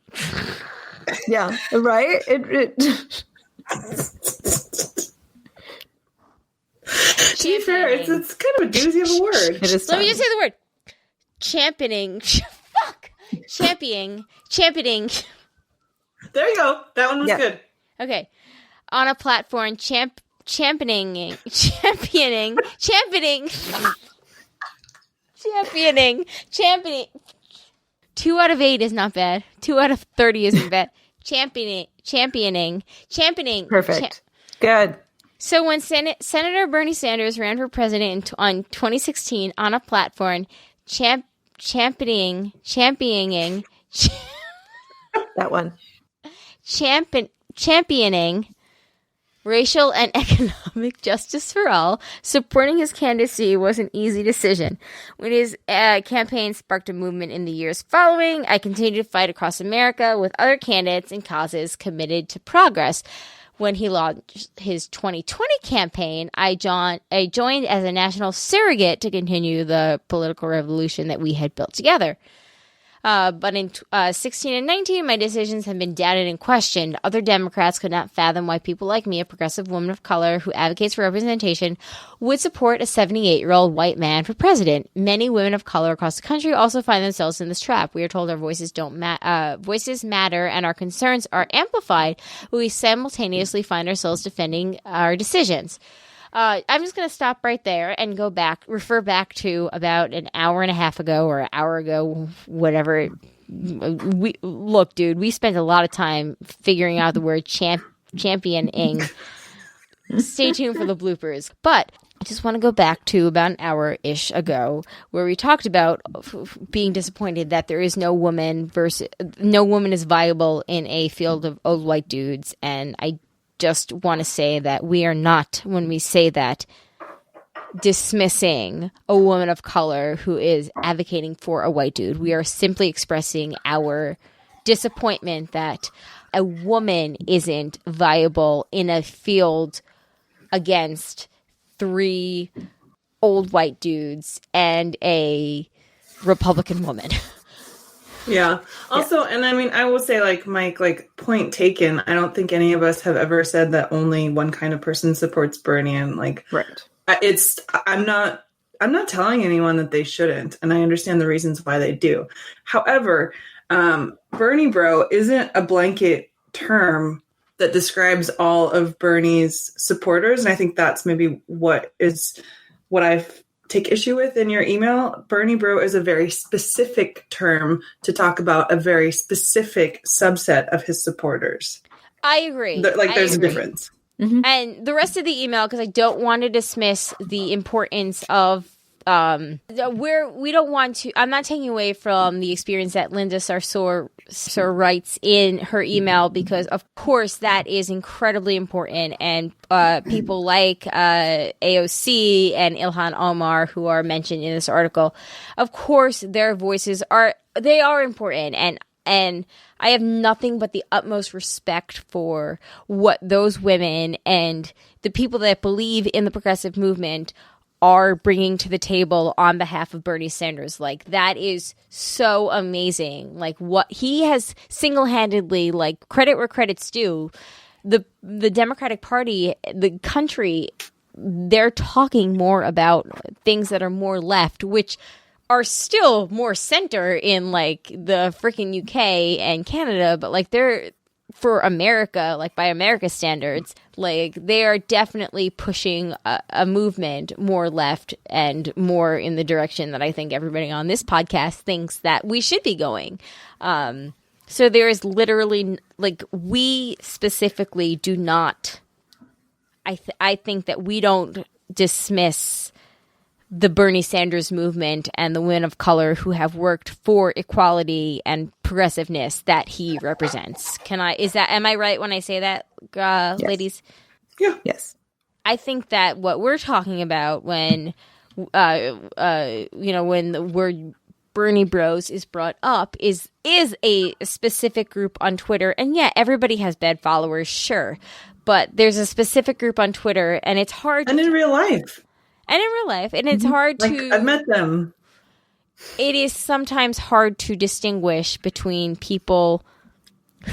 Yeah, right? To be fair, it's kind of a doozy of a word. It is. Let me just say the word. Championing. Fuck. Championing. There you go. That one was good. Okay. On a platform, championing. 2 out of 8 is not bad. 2 out of 30 isn't bad. Championing. Perfect. Good. So when Senator Bernie Sanders ran for president on 2016 on a platform, championing That one. championing racial and economic justice for all, supporting his candidacy was an easy decision. When his campaign sparked a movement in the years following, I continued to fight across America with other candidates and causes committed to progress. When he launched his 2020 campaign, I joined as a national surrogate to continue the political revolution that we had built together. But in 16 and 19, my decisions have been doubted and questioned. Other Democrats could not fathom why people like me, a progressive woman of color who advocates for representation, would support a 78-year-old white man for president. Many women of color across the country also find themselves in this trap. We are told our voices voices matter and our concerns are amplified, but we simultaneously find ourselves defending our decisions. I'm just going to stop right there and refer back to about an hour and a half ago or an hour ago, whatever. Look, dude, we spent a lot of time figuring out the word championing. Stay tuned for the bloopers. But I just want to go back to about an hour-ish ago where we talked about being disappointed that there is no woman is viable in a field of old white dudes. And I just want to say that we are not, when we say that, dismissing a woman of color who is advocating for a white dude. We are simply expressing our disappointment that a woman isn't viable in a field against 3 old white dudes and a Republican woman. Yeah. Also, and I mean, I will say, like, Mike, like, point taken. I don't think any of us have ever said that only one kind of person supports Bernie, and like, right. I'm not telling anyone that they shouldn't, and I understand the reasons why they do. However, Bernie bro isn't a blanket term that describes all of Bernie's supporters, and I think that's maybe what I take issue with in your email. Bernie bro is a very specific term to talk about a very specific subset of his supporters. I agree. There's a difference. Mm-hmm. And the rest of the email, because I don't want to dismiss the importance of we don't want to. I'm not taking away from the experience that Linda Sarsour writes in her email, because of course that is incredibly important, and people like AOC and Ilhan Omar, who are mentioned in this article, of course their voices are important, and I have nothing but the utmost respect for what those women and the people that believe in the progressive movement are bringing to the table on behalf of Bernie Sanders. Like, that is so amazing. Like, what he has single-handedly, like, credit where credit's due. The Democratic Party, the country, they're talking more about things that are more left, which are still more center in, like, the freaking UK and Canada, but, like, they're, for America, like, by America standards, like, they are definitely pushing a movement more left and more in the direction that I think everybody on this podcast thinks that we should be going. So there is literally, like, we specifically do not, I think that we don't dismiss the Bernie Sanders movement and the women of color who have worked for equality and progressiveness that he represents. Am I right when I say that, yes. ladies? Yeah. Yes. I think that what we're talking about when, when the word Bernie Bros is brought up is a specific group on Twitter. And yeah, everybody has bad followers, sure. but there's a specific group on Twitter, and it's hard. And in real life. And it's hard to. I've met them. It is sometimes hard to distinguish between people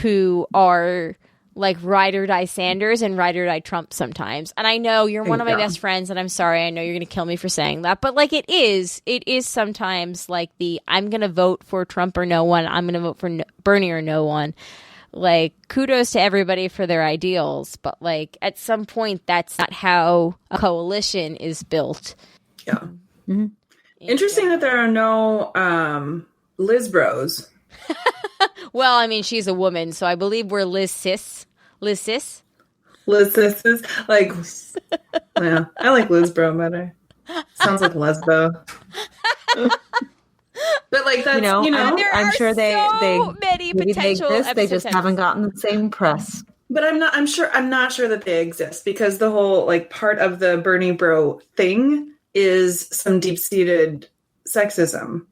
who are like ride or die Sanders and ride or die Trump sometimes. And I know you're one of my best friends, and I'm sorry, I know you're going to kill me for saying that, but like it is sometimes like I'm going to vote for Trump or no one. I'm going to vote for Bernie or no one. Like, kudos to everybody for their ideals, but like at some point that's not how a coalition is built. Yeah. Mm-hmm. Interesting that there are no Liz bros. Well, I mean, she's a woman, so I believe we're Liz sis. Liz sis? Liz sis is like, yeah, I like Liz bro better. Sounds like lesbo. But like that's I'm sure they many potential exist. They just haven't gotten the same press. But I'm not sure that they exist, because the whole like part of the Bernie bro thing is some deep-seated sexism.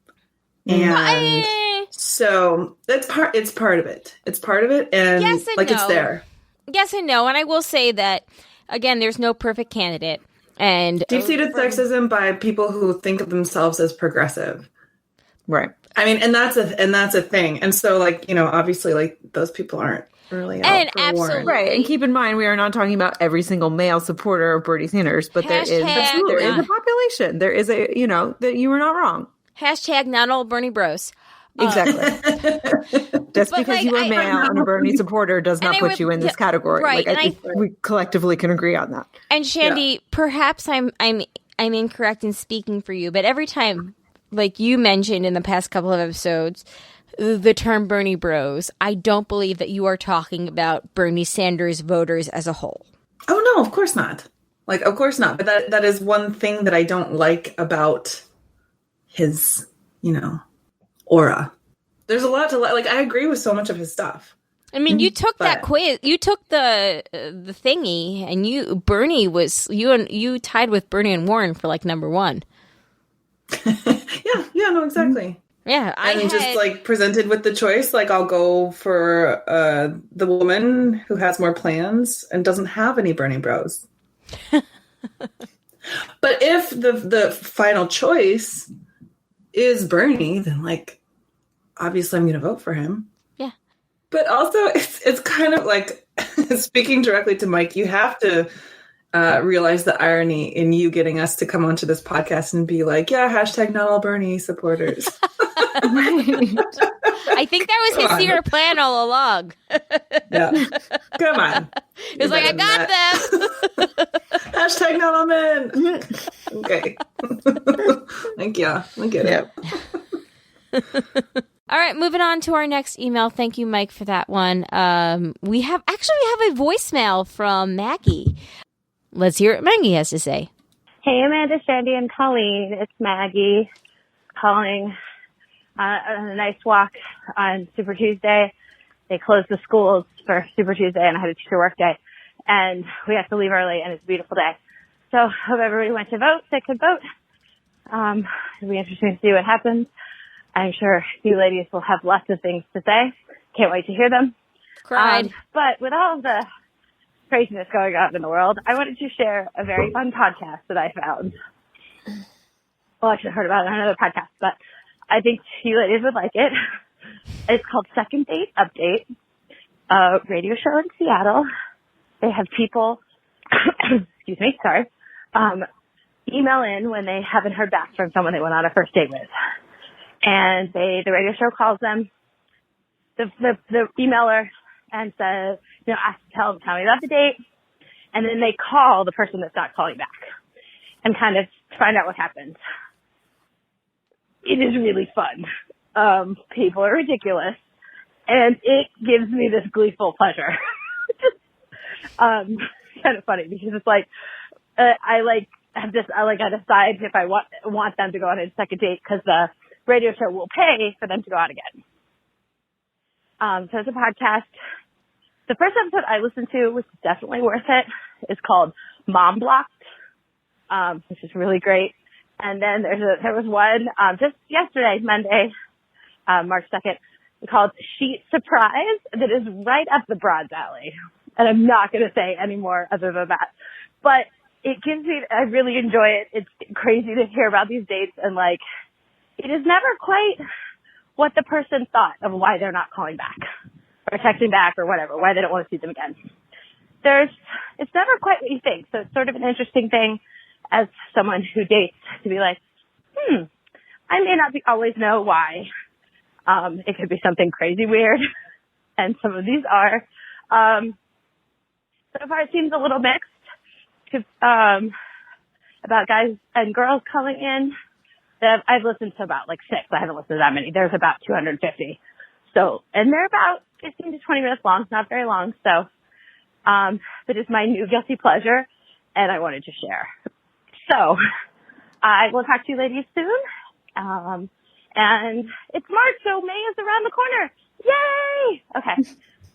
And so it's part of it. It's part of it, and yes and like no. It's there. Yes and no. And I will say that again, there's no perfect candidate. And deep-seated sexism by people who think of themselves as progressive. Right. I mean, and that's a thing. And so, like, obviously, like, those people aren't really out and for absolutely Warren. Right. And keep in mind, we are not talking about every single male supporter of Bernie Sanders, but there is a population. There is that you were not wrong. Hashtag not all Bernie bros. Exactly. Just because you are male and a Bernie supporter does not put you in this category. Right. Like, I think we collectively can agree on that. And Shandy, perhaps I'm incorrect in speaking for you, but every time, like you mentioned in the past couple of episodes, the term Bernie bros, I don't believe that you are talking about Bernie Sanders voters as a whole. Oh, no, of course not. Like, of course not. But that is one thing that I don't like about his, aura. There's a lot to like. I agree with so much of his stuff. I mean, you took that quiz. You took the thingy, and you tied with Bernie and Warren for like number one. Yeah, no, exactly. Yeah, just like presented with the choice, like I'll go for the woman who has more plans and doesn't have any Bernie bros. But if the final choice is Bernie, then like obviously I'm going to vote for him. Yeah. But also it's kind of like speaking directly to Mike, you have to realize the irony in you getting us to come onto this podcast and be like, yeah, hashtag not all Bernie supporters. Right. I think that was his secret plan all along. Yeah. Come on. He was like, I got them. Hashtag not all men. Okay. Like, yeah, I get it. All right, moving on to our next email. Thank you, Mike, for that one. We have a voicemail from Maggie. Let's hear what Maggie has to say. Hey, Amanda, Shandy, and Colleen. It's Maggie calling on a nice walk on Super Tuesday. They closed the schools for Super Tuesday, and I had a teacher work day. And we have to leave early, and it's a beautiful day. So hope everybody went to vote. They could vote. It'll be interesting to see what happens. I'm sure you ladies will have lots of things to say. Can't wait to hear them. Cried. But with all of the craziness going on in the world, I wanted to share a very fun podcast that I found. Well, I should have heard about it on another podcast, but I think you ladies would like it. It's called Second Date Update, a radio show in Seattle. They have people, excuse me, sorry, email in when they haven't heard back from someone they went on a first date with. And the radio show calls them, the emailer, and says, tell me about the date. And then they call the person that's not calling back and kind of find out what happened. It is really fun. People are ridiculous, and it gives me this gleeful pleasure. Kind of funny because it's like, I decide if I want them to go on a second date because the radio show will pay for them to go out again. So it's a podcast. The first episode I listened to, which is definitely worth it, is called Mom Blocked, which is really great. And then there was one just yesterday, Monday, March 2nd, called Sheet Surprise, that is right up the Broads alley. And I'm not going to say any more other than that. But it gives me, I really enjoy it. It's crazy to hear about these dates, and like, it is never quite what the person thought of why they're not calling back or texting back or whatever, why they don't want to see them again. It's never quite what you think. So it's sort of an interesting thing as someone who dates to be like, I may not always know why. It could be something crazy weird, and some of these are. So far it seems a little mixed about guys and girls calling in. I've listened to about like 6. I haven't listened to that many. There's about 250. So, and they're about 15 to 20 minutes long, not very long. So, but it's my new guilty pleasure, and I wanted to share. So, I will talk to you ladies soon. And it's March, so May is around the corner. Yay! Okay.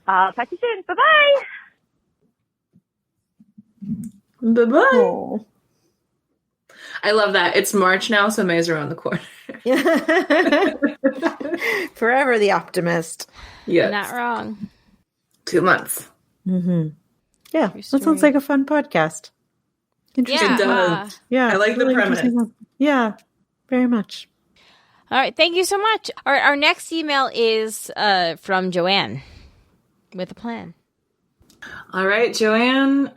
I'll talk to you soon. Bye-bye. Bye-bye. Oh. I love that. It's March now, so May's around the corner. Forever the optimist. Yes. Not wrong. 2 months. Mm-hmm. Yeah, True that sounds story. like a fun podcast. Interesting. It does. Yeah, I like the really premise. interesting one. Yeah, very much. All right. Thank you so much. All right. Our next email is from Joanne with a plan. All right, Joanne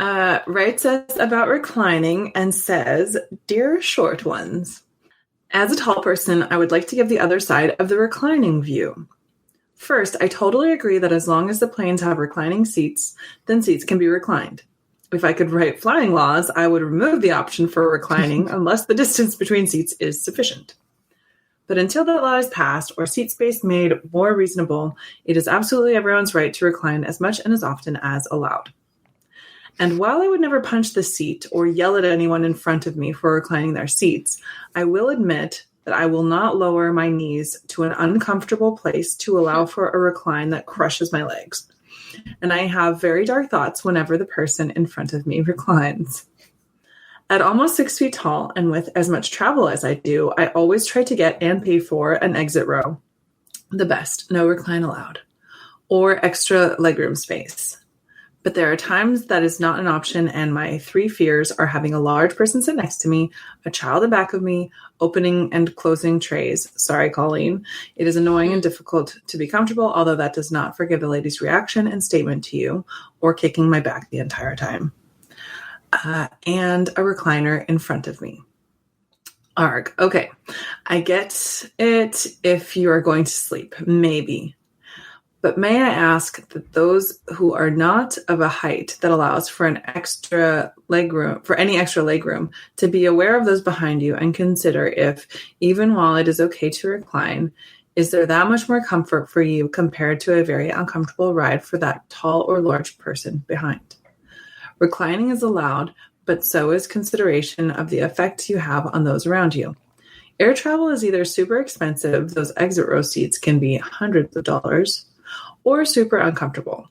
writes us about reclining and says, "Dear short ones, as a tall person, I would like to give the other side of the reclining view. First, I totally agree that as long as the planes have reclining seats, then seats can be reclined. If I could write flying laws, I would remove the option for reclining unless the distance between seats is sufficient. But until that law is passed or seat space made more reasonable, it is absolutely everyone's right to recline as much and as often as allowed. And while I would never punch the seat or yell at anyone in front of me for reclining their seats, I will admit that I will not lower my knees to an uncomfortable place to allow for a recline that crushes my legs. And I have very dark thoughts whenever the person in front of me reclines. At almost 6 feet tall and with as much travel as I do, I always try to get and pay for an exit row. The best, no recline allowed, or extra legroom space. But there are times that is not an option, and my 3 fears are having a large person sit next to me, a child in back of me, opening and closing trays. Sorry, Colleen. It is annoying and difficult to be comfortable, although that does not forgive the lady's reaction and statement to you, or kicking my back the entire time. And a recliner in front of me. Arg. Okay. I get it if you are going to sleep. Maybe. But may I ask that those who are not of a height that allows for an extra legroom, for any extra legroom, to be aware of those behind you and consider if, even while it is okay to recline, is there that much more comfort for you compared to a very uncomfortable ride for that tall or large person behind? Reclining is allowed, but so is consideration of the effect you have on those around you. Air travel is either super expensive, those exit row seats can be hundreds of dollars, or super uncomfortable.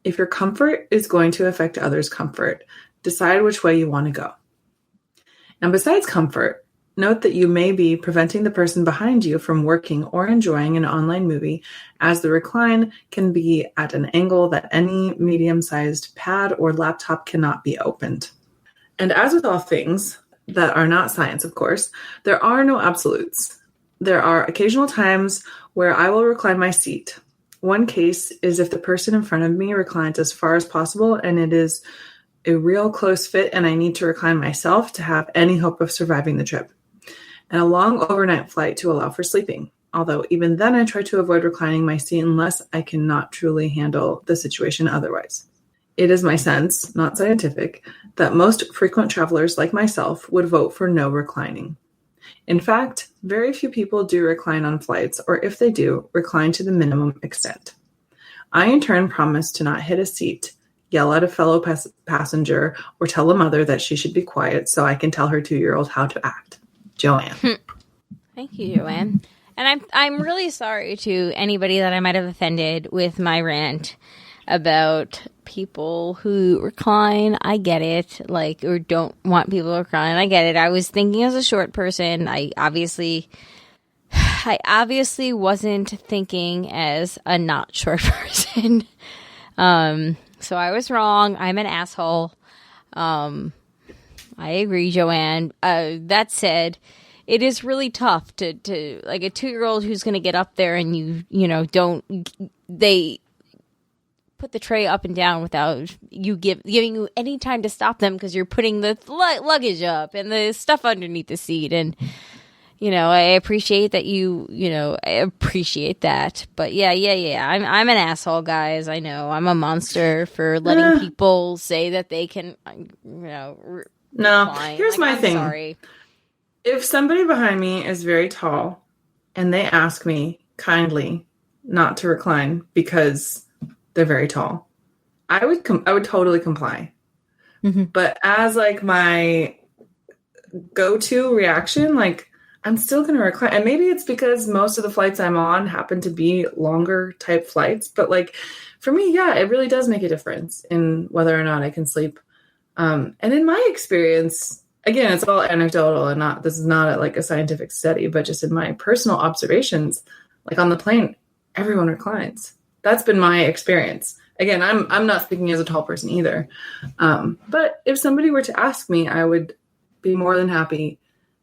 If your comfort is going to affect others' comfort, decide which way you want to go. And besides comfort, note that you may be preventing the person behind you from working or enjoying an online movie, as the recline can be at an angle that any medium-sized pad or laptop cannot be opened. And as with all things that are not science, of course, there are no absolutes. There are occasional times where I will recline my seat. One case is if the person in front of me reclines as far as possible and it is a real close fit and I need to recline myself to have any hope of surviving the trip. And a long overnight flight to allow for sleeping. Although even then I try to avoid reclining my seat unless I cannot truly handle the situation otherwise. It is my sense, not scientific, that most frequent travelers like myself would vote for no reclining. In fact, very few people do recline on flights, or if they do, recline to the minimum extent. I in turn promise to not hit a seat, yell at a fellow passenger, or tell a mother that she should be quiet so I can tell her 2-year-old how to act. Joanne. Thank you, Joanne. And I'm really sorry to anybody that I might have offended with my rant about people who recline. I get it, or don't want people to recline. I get it. I was thinking as a short person. I obviously wasn't thinking as a not short person. So I was wrong. I'm an asshole. I agree, Joanne. That said, it is really tough to like a 2-year-old who's going to get up there and they put the tray up and down without you giving you any time to stop them because you're putting the luggage up and the stuff underneath the seat. And, I appreciate that I appreciate that. But yeah. I'm an asshole, guys. I know. I'm a monster for letting people say that they can, No, here's my I'm thing. Sorry. If somebody behind me is very tall and they ask me kindly not to recline because they're very tall, I would totally comply. Mm-hmm. But as like my go-to reaction, like I'm still going to recline. And maybe it's because most of the flights I'm on happen to be longer type flights. But like for me, yeah, it really does make a difference in whether or not I can sleep. And in my experience, again, it's all anecdotal and this is not like a scientific study, but just in my personal observations, like on the plane, everyone reclines. That's been my experience. Again, I'm not speaking as a tall person either. But if somebody were to ask me, I would be more than happy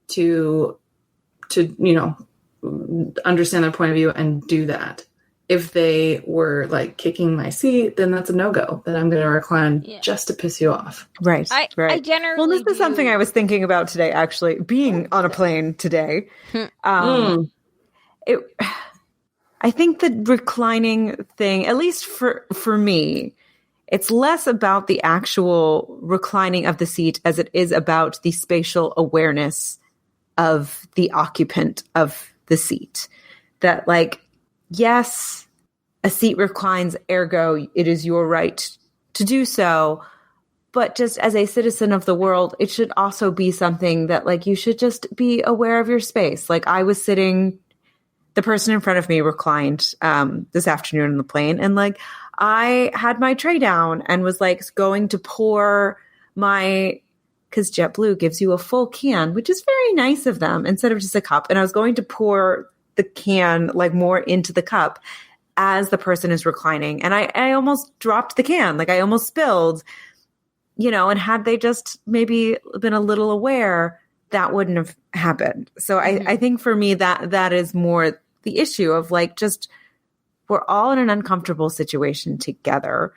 to understand their point of view and do that. If they were like kicking my seat, then that's a no-go. Then I'm going to recline just to piss you off. Right. I generally Well, this is something I was thinking about today, actually, being on a plane today. I think the reclining thing, at least for me, it's less about the actual reclining of the seat as it is about the spatial awareness of the occupant of the seat. That like, yes, a seat reclines, ergo, it is your right to do so. But just as a citizen of the world, it should also be something that like you should just be aware of your space. Like I was sitting, the person in front of me reclined this afternoon on the plane, and like I had my tray down and was like going to pour because JetBlue gives you a full can, which is very nice of them, instead of just a cup. And I was going to pour the can like more into the cup as the person is reclining. And I almost dropped the can. Like I almost spilled, and had they just maybe been a little aware, that wouldn't have happened. So I think for me that is more the issue of like, just we're all in an uncomfortable situation together.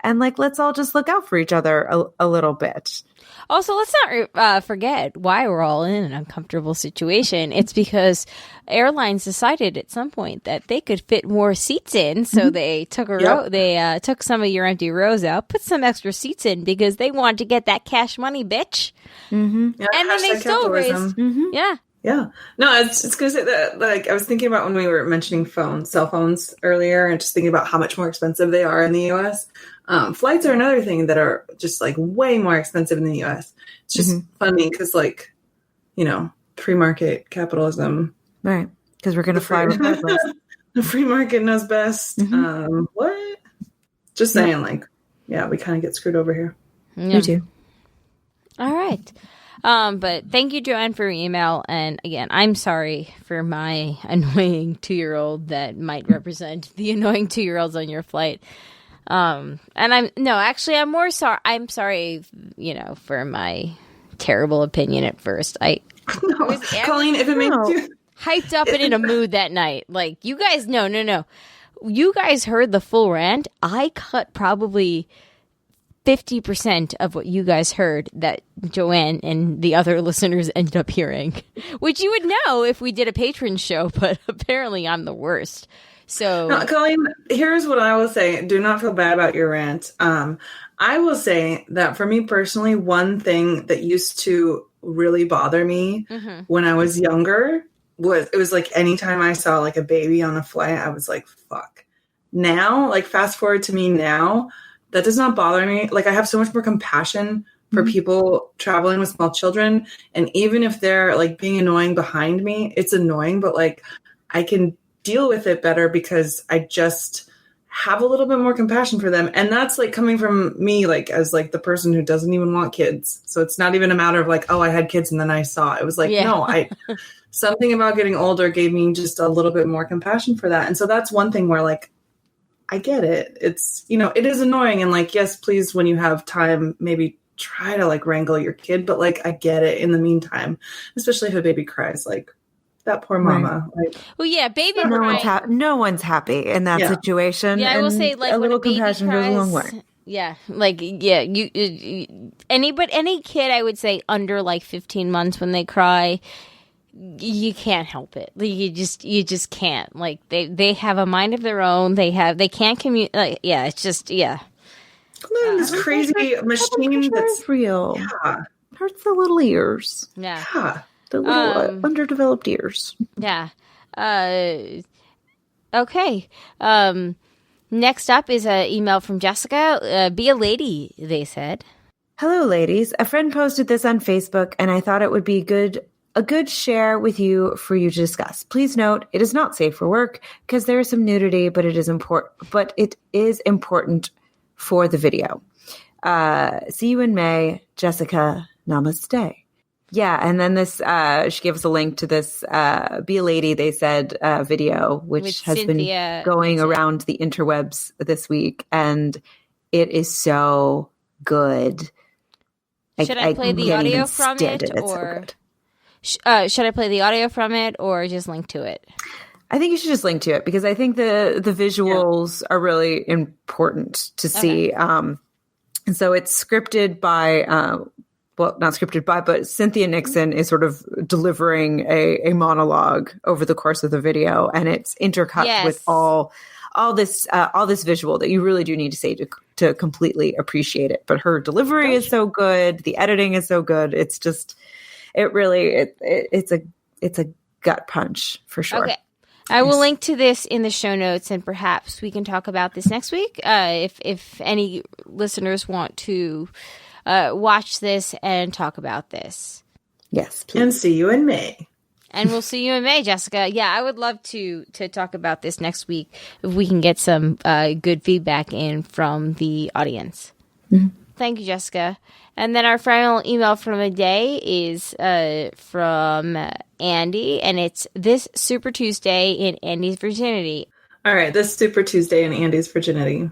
And like, let's all just look out for each other a little bit. Also, let's not forget why we're all in an uncomfortable situation. It's because airlines decided at some point that they could fit more seats in, so they took took some of your empty rows out, put some extra seats in because they wanted to get that cash money, bitch. Mm-hmm. Yeah, and then they still raised, Yeah. No, it's going to say that, like, I was thinking about when we were mentioning cell phones earlier, and just thinking about how much more expensive they are in the U.S. Flights are another thing that are just like way more expensive in the U.S. It's just funny because, like, free market capitalism. Right. Because we're going to fly regardless. The free market knows best. Mm-hmm. What? Just saying, like, yeah, we kind of get screwed over here. Yeah. You do. All right. But thank you, Joanne, for your email. And again, I'm sorry for my annoying 2-year-old that might represent the annoying 2-year-olds on your flight. And I'm more sorry. I'm sorry, for my terrible opinion at first. Colleen, if it makes you hyped up and in a mood that night, like you guys, no. You guys heard the full rant. I cut probably 50% of what you guys heard that Joanne and the other listeners ended up hearing, which you would know if we did a patron show, but apparently I'm the worst. So, no, Colleen, here's what I will say. Do not feel bad about your rant. I will say that for me personally, one thing that used to really bother me when I was younger was like anytime I saw like a baby on a flight, I was like, fuck. Now, like fast forward to me now, that does not bother me. Like I have so much more compassion for people traveling with small children. And even if they're like being annoying behind me, it's annoying, but like I can deal with it better because I just have a little bit more compassion for them. And that's like coming from me, like as like the person who doesn't even want kids. So it's not even a matter of like, oh, I had kids and then I saw it. It was like, no, something about getting older gave me just a little bit more compassion for that. And so that's one thing where like, I get it. It's, it is annoying. And like, yes, please, when you have time, maybe try to like wrangle your kid. But like, I get it in the meantime, especially if a baby cries, like that poor mama. Right. Like, Well, yeah, baby No cry. one's happy in that situation. Yeah, I will and say, like, a when little a baby compassion cries, goes a long way. Yeah, like, yeah, any kid, I would say, under like 15 months when they cry, you can't help it. Like, you just can't. Like, they have a mind of their own. They can't communicate. Like, yeah, it's just, yeah. this crazy machine that's real. Yeah. Hurts the little ears. Yeah. Yeah. The little underdeveloped ears. Yeah. Okay. Next up is an email from Jessica. Be a lady, they said. Hello, ladies. A friend posted this on Facebook, and I thought it would be a good share with you for you to discuss. Please note, it is not safe for work because there is some nudity, but it is important for the video. See you in May, Jessica. Namaste. Yeah, and then this, she gave us a link to this Be a Lady, they said, video, which has Cynthia been going around the interwebs this week, and it is so good. Should I play the audio from it, or should I play the audio from it, or just link to it? I think you should just link to it, because I think the visuals are really important to see. And so it's scripted by... well, not scripted by, but Cynthia Nixon is sort of delivering a monologue over the course of the video, and it's intercut with all this visual that you really do need to say to completely appreciate it. But her delivery is so good, the editing is so good. It's just, it's a gut punch for sure. Okay. I will link to this in the show notes, and perhaps we can talk about this next week if any listeners want to watch this and talk about this. Yes, please. And see you in May. And we'll see you in May, Jessica. Yeah, I would love to talk about this next week if we can get some good feedback in from the audience. Mm-hmm. Thank you, Jessica. And then our final email from the day is from Andy, and it's this Super Tuesday in Andy's virginity. All right, this Super Tuesday in Andy's virginity.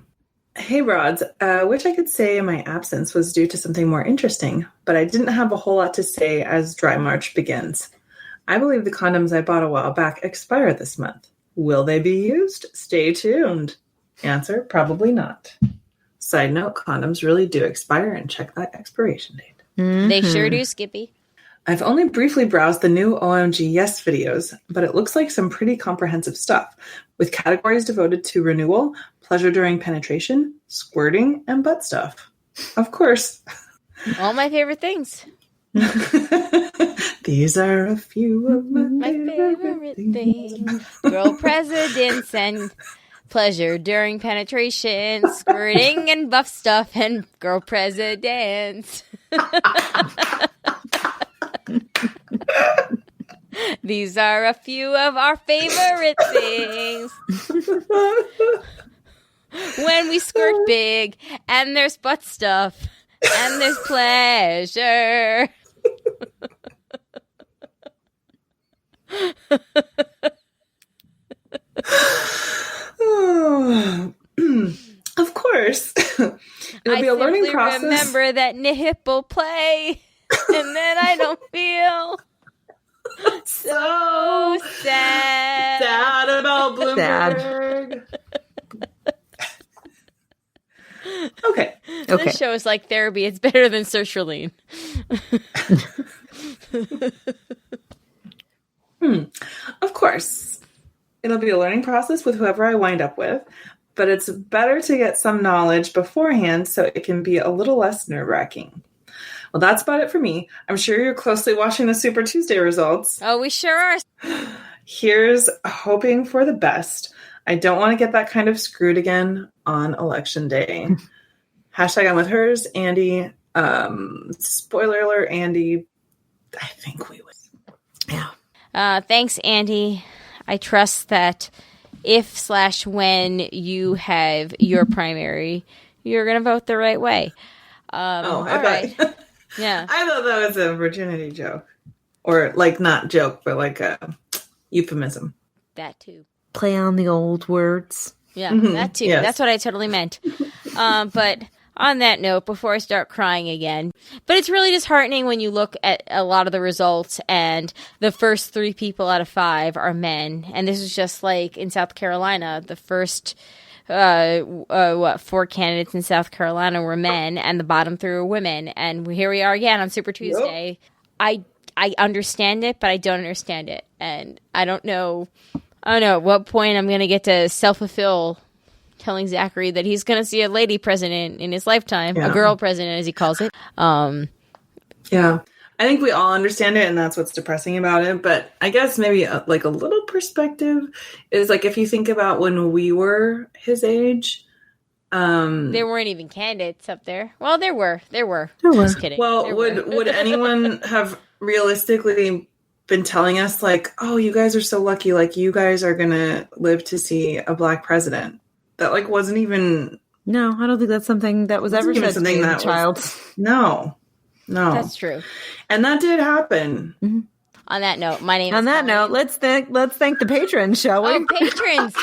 Hey, Rods. Wish I could say my absence was due to something more interesting, but I didn't have a whole lot to say as Dry March begins. I believe the condoms I bought a while back expire this month. Will they be used? Stay tuned. Answer, probably not. Side note, condoms really do expire, and check that expiration date. Mm-hmm. They sure do, Skippy. I've only briefly browsed the new OMG Yes videos, but it looks like some pretty comprehensive stuff, with categories devoted to renewal, pleasure during penetration, squirting, and butt stuff. Of course. All my favorite things. These are a few of my favorite things. Girl presidents and pleasure during penetration, squirting and buff stuff, and girl presidents. These are a few of our favorite things. When we squirt big, and there's butt stuff, and there's pleasure. Of course. It'll be a learning process. I remember that nipple play, and then I don't feel so sad. Sad about Bloomberg. Okay. This show is like therapy. It's better than sertraline. Of course. It'll be a learning process with whoever I wind up with, but it's better to get some knowledge beforehand so it can be a little less nerve-wracking. Well, that's about it for me. I'm sure you're closely watching the Super Tuesday results. Oh, we sure are. Here's hoping for the best. I don't want to get that kind of screwed again on election day. Hashtag I'm with hers, Andy. Spoiler alert, Andy. I think we would. Yeah. Thanks, Andy. I trust that if/when you have your primary, you're going to vote the right way. I thought, yeah. I thought that was a virginity joke. Or, like, not joke, but like a euphemism. That too. Play on the old words. Yeah, Mhm. that too. Yes. That's what I totally meant. But on that note, before I start crying again, but it's really disheartening when you look at a lot of the results and the first 3 people out of 5 are men. And this is just like in South Carolina, the first 4 candidates in South Carolina were men and the bottom 3 were women. And here we are again on Super Tuesday. I understand it, but I don't understand it. And I don't know at what point I'm going to get to self-fulfill telling Zachary that he's going to see a lady president in his lifetime, a girl president, as he calls it. Yeah. I think we all understand it, and that's what's depressing about it. But I guess maybe like a little perspective is like if you think about when we were his age. There weren't even candidates up there. Well, there were. Just kidding. Well, would anyone have realistically been telling us like, oh, you guys are so lucky, like you guys are going to live to see a black president? That like wasn't even. No, I don't think that's something that was ever said to me as a child. No. That's true. And that did happen. Mm-hmm. On that note, my name. On that note, let's thank the patrons, shall we? Oh, patrons!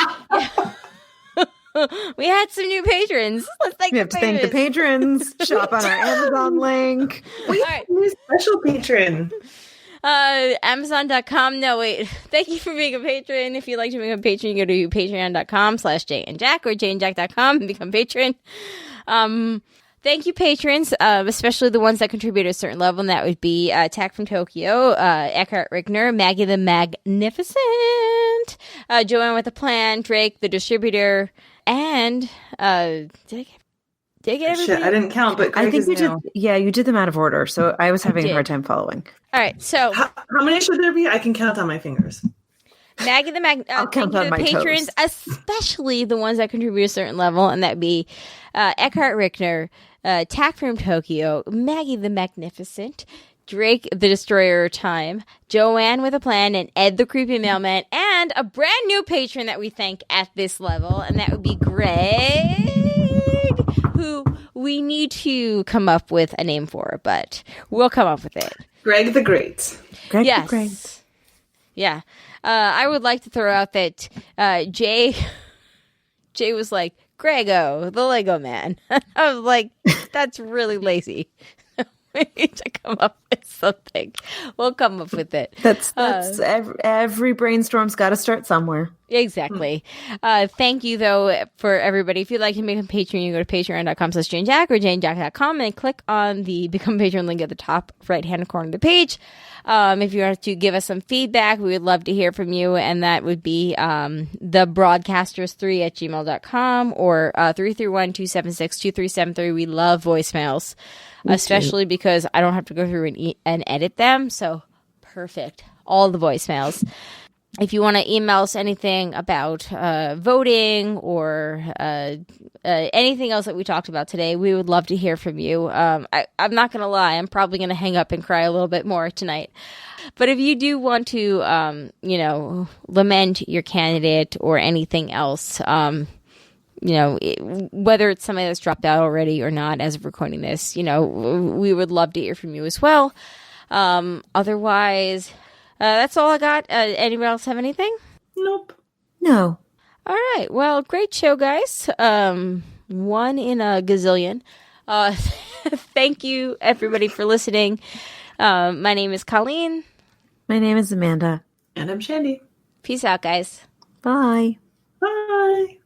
We had some new patrons. Let's thank. We have to thank the patrons. Shop on our Amazon link. We have a new special patron. Amazon.com. No, wait. Thank you for being a patron. If you'd like to become a patron, you go to patreon.com/jayandjack or jayandjack.com and become a patron. Thank you, patrons, especially the ones that contribute at a certain level, and that would be Tack from Tokyo, Eckhart Rickner, Maggie the Magnificent, Joanne with a Plan, Drake the Distributor, and did I get everybody? Shit, I didn't count, but Greg I think you did them out of order, so I was having a hard time following. All right, so how many should there be? I can count on my fingers. Maggie the I'll count on my patrons, toes. especially the ones that contribute a certain level, and that would be Eckhart Rickner, Tack from Tokyo, Maggie the Magnificent, Drake the Destroyer of Time, Joanne with a Plan, and Ed the Creepy Mailman, and a brand new patron that we thank at this level, and that would be Greg, who we need to come up with a name for, but we'll come up with it. Greg the Great. Greg yes. the Great. Yeah. I would like to throw out that Jay was like, Grego, the Lego man. I was like, that's really lazy. We need to come up with something. We'll come up with it. That's every brainstorm's got to start somewhere. Exactly. Thank you, though, for everybody. If you'd like to become a patron, you go to patreon.com/JaneJack or janejack.com and click on the Become Patron link at the top right-hand corner of the page. If you want to give us some feedback, we would love to hear from you, and that would be thebroadcasters3@gmail.com or 331-276-2373. We love voicemails, especially because I don't have to go through and edit them, so perfect. All the voicemails. If you want to email us anything about voting or anything else that we talked about today, we would love to hear from you. I'm not going to lie. I'm probably going to hang up and cry a little bit more tonight. But if you do want to, lament your candidate or anything else, whether it's somebody that's dropped out already or not as of recording this, we would love to hear from you as well. Otherwise... that's all I got. Anybody else have anything? Nope. No. All right. Well, great show, guys. One in a gazillion. Thank you, everybody, for listening. My name is Colleen. My name is Amanda. And I'm Shandy. Peace out, guys. Bye. Bye.